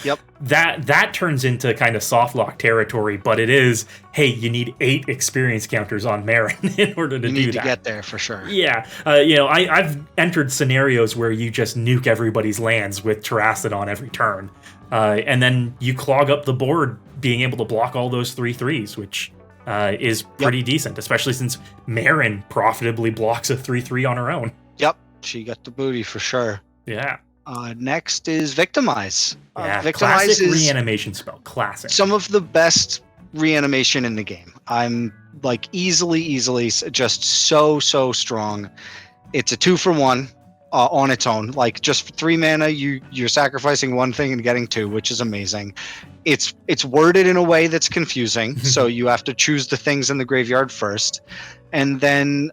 S2: Yep.
S1: That turns into kind of soft lock territory, but it is, hey, you need 8 experience counters on Meren in order to do that.
S2: You need to get there for sure.
S1: Yeah. I've entered scenarios where you just nuke everybody's lands with Terastodon every turn. And then you clog up the board being able to block all those 3/3s, which is pretty decent, especially since Meren profitably blocks a 3/3 on her own.
S2: Yep, she got the booty for sure.
S1: Yeah.
S2: Next is Victimize.
S1: Victimize classic is reanimation spell. Classic.
S2: Some of the best reanimation in the game. I'm like easily just so strong. It's a 2-for-1. On its own, like just for 3 mana, you're sacrificing 1 thing and getting 2, which is amazing. It's worded in a way that's confusing, so you have to choose the things in the graveyard first, and then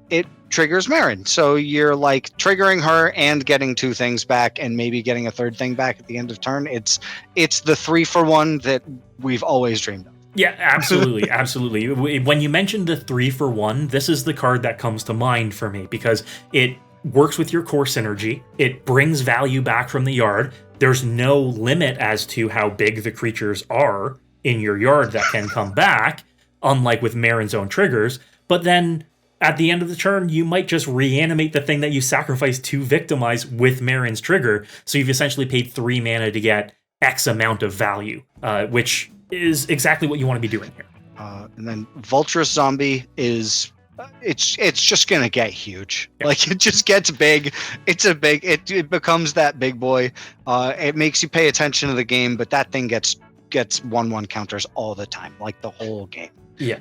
S2: it triggers Meren. So you're like triggering her and getting 2 things back, and maybe getting a 3rd thing back at the end of turn. It's the 3-for-1 that we've always dreamed of.
S1: Yeah, absolutely. When you mentioned the 3-for-1, this is the card that comes to mind for me because it works with your core synergy. It brings value back from the yard. There's no limit as to how big the creatures are in your yard that can come back, unlike with Meren's own triggers. But then at the end of the turn, you might just reanimate the thing that you sacrificed to Victimize with Meren's trigger. So you've essentially paid 3 mana to get X amount of value, which is exactly what you want to be doing here.
S2: And then Vulturous Zombie is... It's just gonna get huge. Yep. Like it just gets big. It becomes that big boy. It makes you pay attention to the game, but that thing gets 1/1 counters all the time, like the whole game.
S1: Yeah.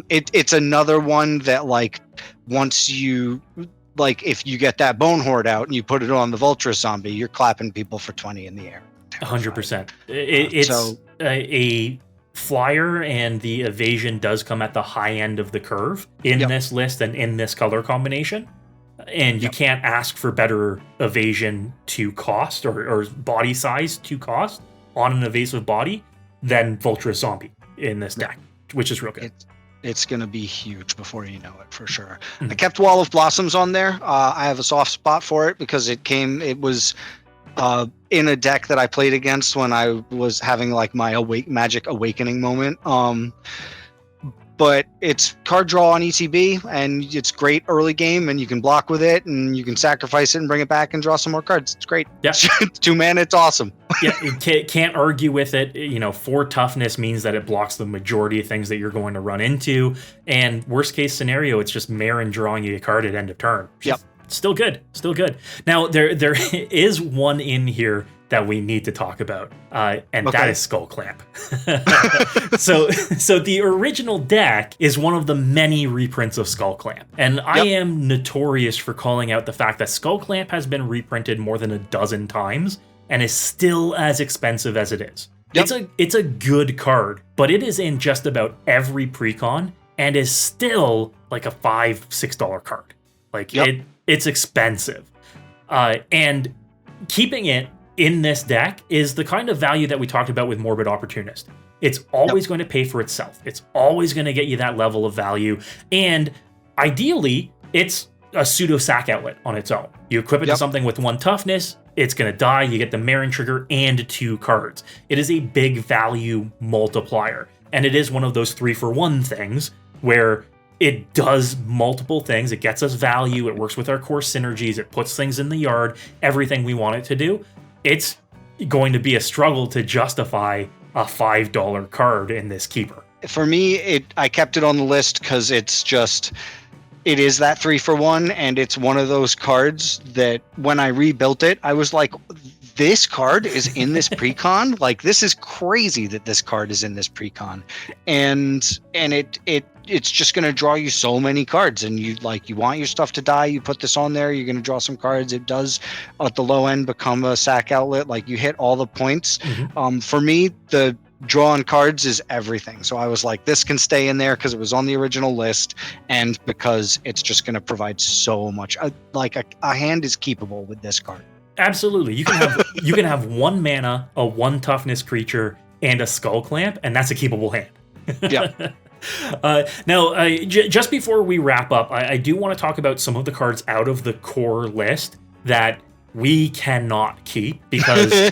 S2: It's another one that like once you like if you get that Bone Horde out and you put it on the Vulturous Zombie, you're clapping people for 20 in the air.
S1: 100%. It's a flyer, and the evasion does come at the high end of the curve in this list and in this color combination. And you can't ask for better evasion to cost or body size to cost on an evasive body than Vulturous Zombie in this deck, which is real good.
S2: It's going to be huge before you know it, for sure. I kept Wall of Blossoms on there. I have a soft spot for it because it was in a deck that I played against when I was having like my Magic Awakening moment. But it's card draw on ETB, and it's great early game, and you can block with it, and you can sacrifice it and bring it back and draw some more cards. It's great.
S1: Yeah.
S2: 2 mana, it's awesome.
S1: Yeah, can't argue with it. 4 toughness means that it blocks the majority of things that you're going to run into. And worst case scenario, it's just Meren drawing you a card at end of turn.
S2: Yep.
S1: Still good. Now, there is one in here that we need to talk about, and that is Skull Clamp. So the original deck is one of the many reprints of Skull Clamp, and I am notorious for calling out the fact that Skull Clamp has been reprinted more than a dozen times and is still as expensive as it is. Yep. It's a good card, but it is in just about every precon and is still like a $5-6 card. Like it's expensive, and keeping it in this deck is the kind of value that we talked about with Morbid Opportunist. It's always going to pay for itself. It's always going to get you that level of value. And ideally, it's a pseudo sack outlet on its own. You equip it to something with 1 toughness, it's going to die. You get the Meren trigger and 2 cards. It is a big value multiplier. And it is one of those 3-for-1 things where it does multiple things. It gets us value. It works with our core synergies. It puts things in the yard, everything we want it to do. It's going to be a struggle to justify a $5 card in this keeper.
S2: For me, I kept it on the list because it is that 3-for-1, and it's one of those cards that when I rebuilt it, I was like, this card is in this Precon? Like, this is crazy that this card is in this Precon. And it's just going to draw you so many cards, and you want your stuff to die, you put this on there, you're going to draw some cards. It does at the low end become a sack outlet. Like, you hit all the points. For me, the drawing cards is everything. So I was like, this can stay in there because it was on the original list, and because it's just going to provide so much. A hand is keepable with this card.
S1: Absolutely. You can have 1 mana, a 1 toughness creature, and a Skull Clamp, and that's a keepable hand.
S2: Yeah.
S1: Now, just before we wrap up, I do want to talk about some of the cards out of the core list that we cannot keep because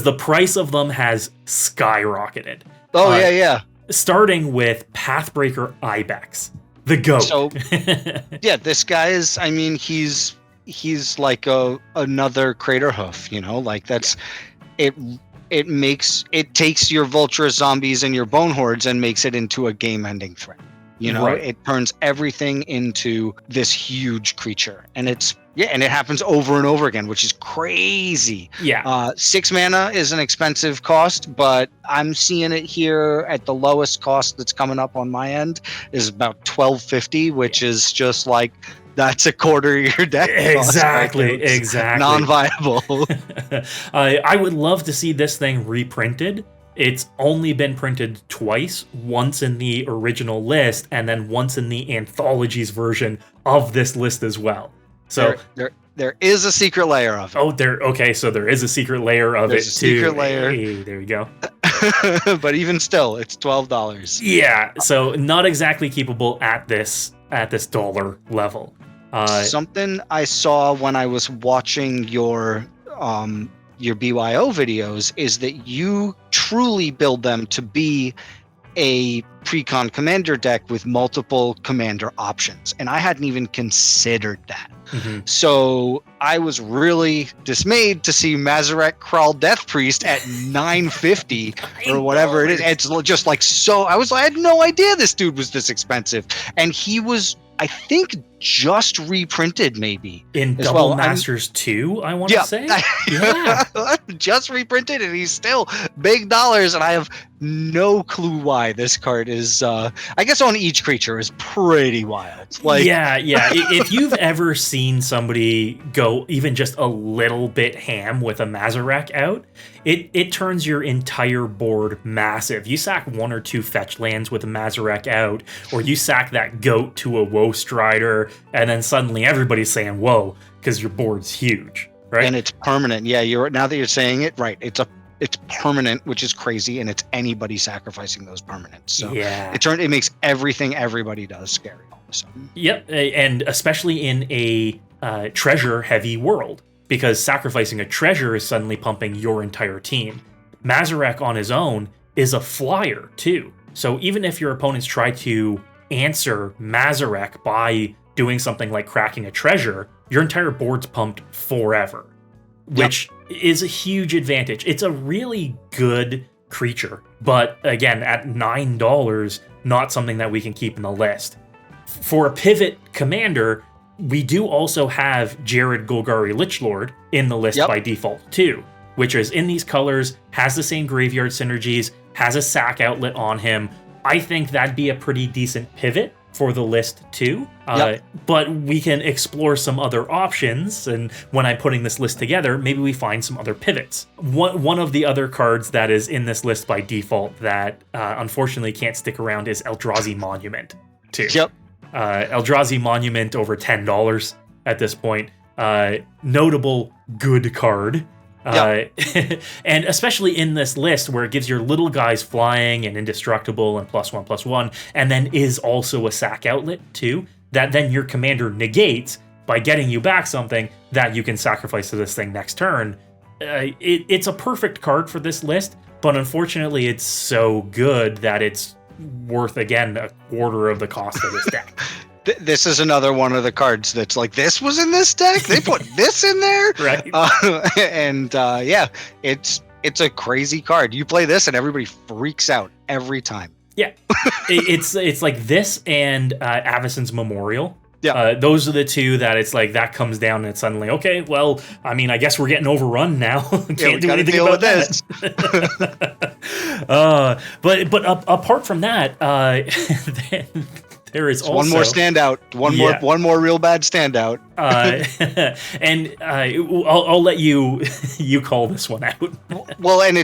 S1: the price of them has skyrocketed.
S2: Oh, yeah.
S1: Starting with Pathbreaker Ibex, the GOAT. So,
S2: yeah, this guy is, I mean, he's like another Crater Hoof, like that's it. It takes your Vulture zombies and your Bone Hordes and makes it into a game-ending threat. Right. It turns everything into this huge creature, and it happens over and over again, which is crazy.
S1: Yeah.
S2: 6 mana is an expensive cost, but I'm seeing it here at the lowest cost that's coming up on my end is about $12.50, which is just like, that's a quarter of your deck.
S1: Exactly.
S2: Non-viable.
S1: I would love to see this thing reprinted. It's only been printed twice, once in the original list, and then once in the Anthologies version of this list as well. So
S2: there is a secret layer of it.
S1: Oh, so there is a secret layer of
S2: There's
S1: it
S2: a
S1: too.
S2: Secret layer.
S1: Hey, there you go.
S2: But even still, it's $12.
S1: Yeah, so not exactly keepable at this dollar level.
S2: Something I saw when I was watching your BYO videos is that you truly build them to be a Precon commander deck with multiple commander options, and I hadn't even considered that. So I was really dismayed to see Mazarek Kral Death Priest at $9.50 or whatever it is. It's just like, so I had no idea this dude was this expensive, and he was, I think, just reprinted maybe
S1: in Double Masters 2, I want to say. Yeah.
S2: Just reprinted, and he's still big dollars, and I have no clue why this card is I guess on each creature is pretty wild. Like,
S1: yeah. If you've ever seen somebody go even just a little bit ham with a Mazarek out, it turns your entire board massive. You sack 1 or 2 fetch lands with a Mazarek out, or you sack that goat to a Woe Strider, and then suddenly everybody's saying whoa, because your board's huge, right?
S2: And it's permanent. Yeah, now that you're saying it, right, it's permanent, which is crazy, and it's anybody sacrificing those permanents. So
S1: yeah,
S2: it makes everything everybody does scary all of a sudden.
S1: Yep, and especially in a treasure heavy world, because sacrificing a treasure is suddenly pumping your entire team. Mazarek on his own is a flyer too. So even if your opponents try to answer Mazarek by doing something like cracking a treasure, your entire board's pumped forever, which is a huge advantage. It's a really good creature, but again, at $9, not something that we can keep in the list. For a pivot commander, we do also have Jared Golgari Lichlord in the list by default too, which is in these colors, has the same graveyard synergies, has a sack outlet on him. I think that'd be a pretty decent pivot for the list too. But we can explore some other options, and when I'm putting this list together, maybe we find some other pivots. One of the other cards that is in this list by default that unfortunately can't stick around is Eldrazi Monument too. Eldrazi Monument over $10 at this point. Notable good card. And especially in this list where it gives your little guys flying and indestructible and +1/+1, and then is also a sack outlet too, that then your commander negates by getting you back something that you can sacrifice to this thing next turn. It's a perfect card for this list, but unfortunately it's so good that it's worth, again, a quarter of the cost of this deck.
S2: This is another one of the cards that's like, this was in this deck? They put this in there?
S1: Right.
S2: Yeah, it's a crazy card. You play this and everybody freaks out every time.
S1: Yeah. It's like this and Avacyn's Memorial.
S2: Yeah.
S1: Those are the two that it's like that comes down and it's suddenly, okay, well, I mean, I guess we're getting overrun now. Can't do anything about
S2: this.
S1: But apart from that, there is also
S2: one more standout, one more real bad standout.
S1: And I'll let you call this one out.
S2: Well, and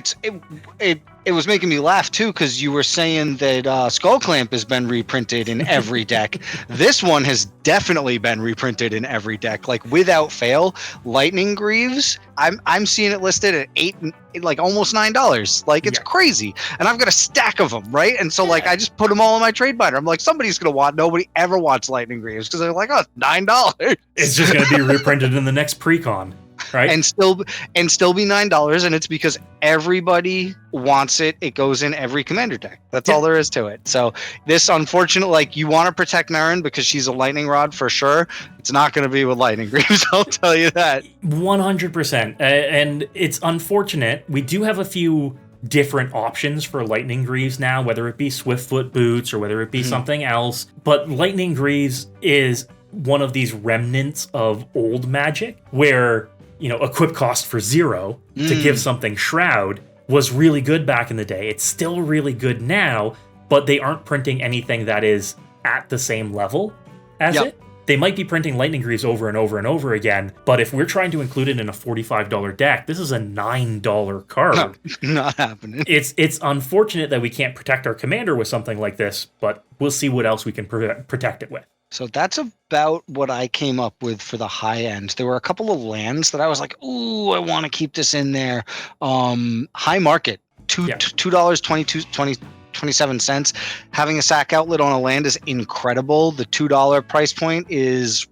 S2: it was making me laugh too, because you were saying that Skull Clamp has been reprinted in every deck. This one has definitely been reprinted in every deck, like without fail. Lightning Greaves, I'm seeing it listed at $8, like almost $9. Like it's crazy, and I've got a stack of them, right? And so like I just put them all in my trade binder. I'm like, somebody's gonna want. Nobody ever wants Lightning Greaves because they're like, oh, $9.
S1: It's just gonna be reprinted in the next Precon. Right.
S2: And still be $9, and it's because everybody wants it. It goes in every commander deck. That's all there is to it. So this, unfortunately, like, you want to protect Meren because she's a lightning rod for sure. It's not going to be with Lightning Greaves. I'll tell you that.
S1: 100%. And it's unfortunate. We do have a few different options for Lightning Greaves now, whether it be Swiftfoot Boots or whether it be something else. But Lightning Greaves is one of these remnants of old Magic where, you know, equip cost for 0 to give something Shroud was really good back in the day. It's still really good now, but they aren't printing anything that is at the same level as it. They might be printing Lightning Greaves over and over and over again, but if we're trying to include it in a $45 deck, this is a $9 card.
S2: No, not happening.
S1: It's unfortunate that we can't protect our commander with something like this, but we'll see what else we can protect it with.
S2: So that's about what I came up with for the high end. There were a couple of lands that I was like, ooh, I want to keep this in there. High market, $2.27. Having a sack outlet on a land is incredible. The $2 price point is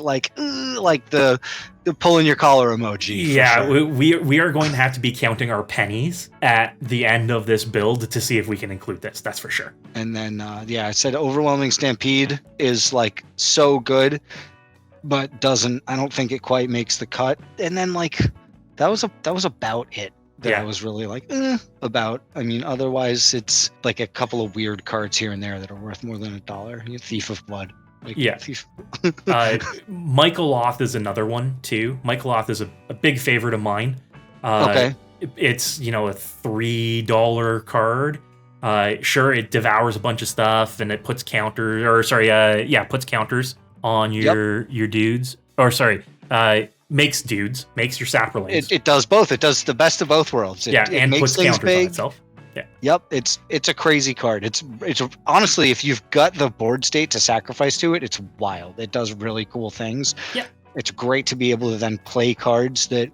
S2: like the pulling your collar emoji.
S1: Yeah,
S2: sure.
S1: we are going to have to be counting our pennies at the end of this build to see if we can include this. That's for sure.
S2: And then I said Overwhelming Stampede is like so good, but I don't think it quite makes the cut. And then like that was about it that I was really like about. I mean, otherwise it's like a couple of weird cards here and there that are worth more than $1. Thief of Blood.
S1: Michaeloth is another one too. Michaeloth is a big favorite of mine.
S2: Okay.
S1: It's, you know, a $3 card. Sure, it devours a bunch of stuff and it puts counters, puts counters on your dudes. Or sorry, makes dudes, makes your saprolings.
S2: It does both. It does the best of both worlds. It
S1: and
S2: makes
S1: puts
S2: things
S1: counters
S2: big.
S1: on itself. Yeah.
S2: Yep, it's a crazy card. It's honestly, if you've got the board state to sacrifice to it, it's wild. It does really cool things.
S1: Yeah.
S2: It's great to be able to then play cards that,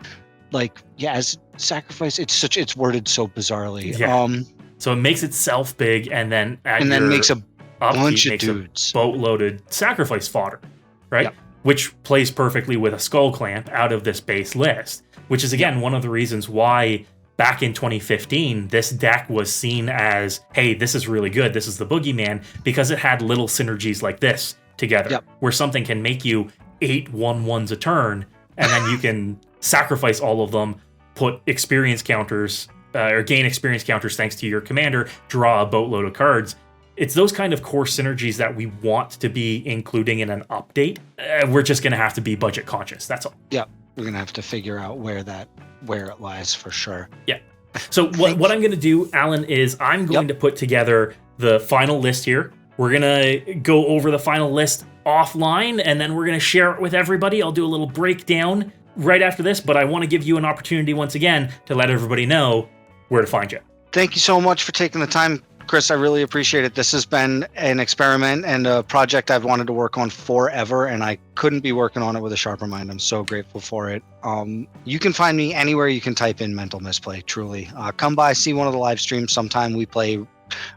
S2: like, as sacrifice. It's worded so bizarrely.
S1: Yeah. So it makes itself big, and then
S2: makes a bunch of dudes,
S1: boatloaded sacrifice fodder, right?
S2: Yep.
S1: Which plays perfectly with a Skull Clamp out of this base list. Which is again one of the reasons why back in 2015 this deck was seen as, hey, this is really good. This is the boogeyman, because it had little synergies like this together, where something can make you 8 1/1s a turn, and then you can sacrifice all of them, put experience counters. Or gain experience counters thanks to your commander, draw a boatload of cards. It's those kind of core synergies that we want to be including in an update. We're just going to have to be budget conscious. That's all.
S2: Yeah, we're going to have to figure out where it lies for sure.
S1: Yeah. So what I'm going to do, Alan, is I'm going to put together the final list here. We're going to go over the final list offline, and then we're going to share it with everybody. I'll do a little breakdown right after this, but I want to give you an opportunity once again to let everybody know where to find you.
S2: Thank you so much for taking the time Chris, I really appreciate it. This has been an experiment and a project I've wanted to work on forever, and I couldn't be working on it with a sharper mind. I'm so grateful for it. You can find me anywhere you can type in Mental Misplay, truly. Come by, see one of the live streams sometime. We play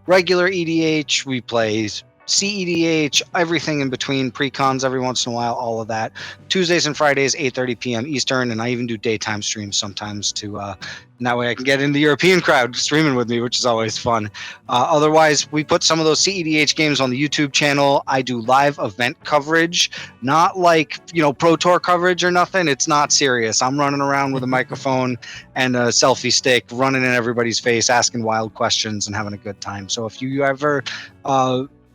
S2: regular EDH, we play CEDH, everything in between, Precons every once in a while, all of that. Tuesdays and Fridays, 8:30 p.m. Eastern, and I even do daytime streams sometimes to and that way I can get in the European crowd streaming with me, which is always fun. Otherwise, we put some of those CEDH games on the YouTube channel. I do live event coverage, not like, Pro Tour coverage or nothing. It's not serious. I'm running around with a microphone and a selfie stick, running in everybody's face, asking wild questions and having a good time. So if you ever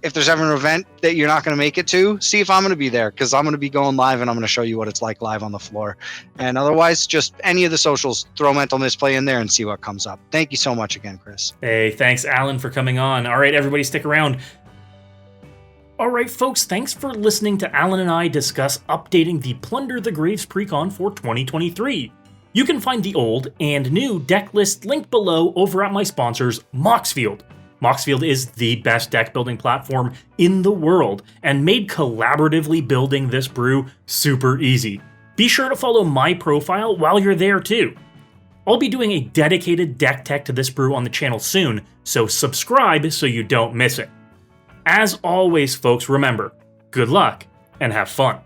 S2: if there's ever an event that you're not going to make it to, see if I'm going to be there, because I'm going to be going live and I'm going to show you what it's like live on the floor. And otherwise, just any of the socials, throw Mental Misplay in there and see what comes up. Thank you so much again, Chris.
S1: Hey, thanks, Alan, for coming on. All right, everybody, stick around. All right, folks, thanks for listening to Alan and I discuss updating the Plunder the Graves Precon for 2023. You can find the old and new deck list linked below over at my sponsors, Moxfield. Moxfield is the best deck building platform in the world and made collaboratively building this brew super easy. Be sure to follow my profile while you're there too. I'll be doing a dedicated deck tech to this brew on the channel soon, so subscribe so you don't miss it. As always, folks, remember, good luck and have fun.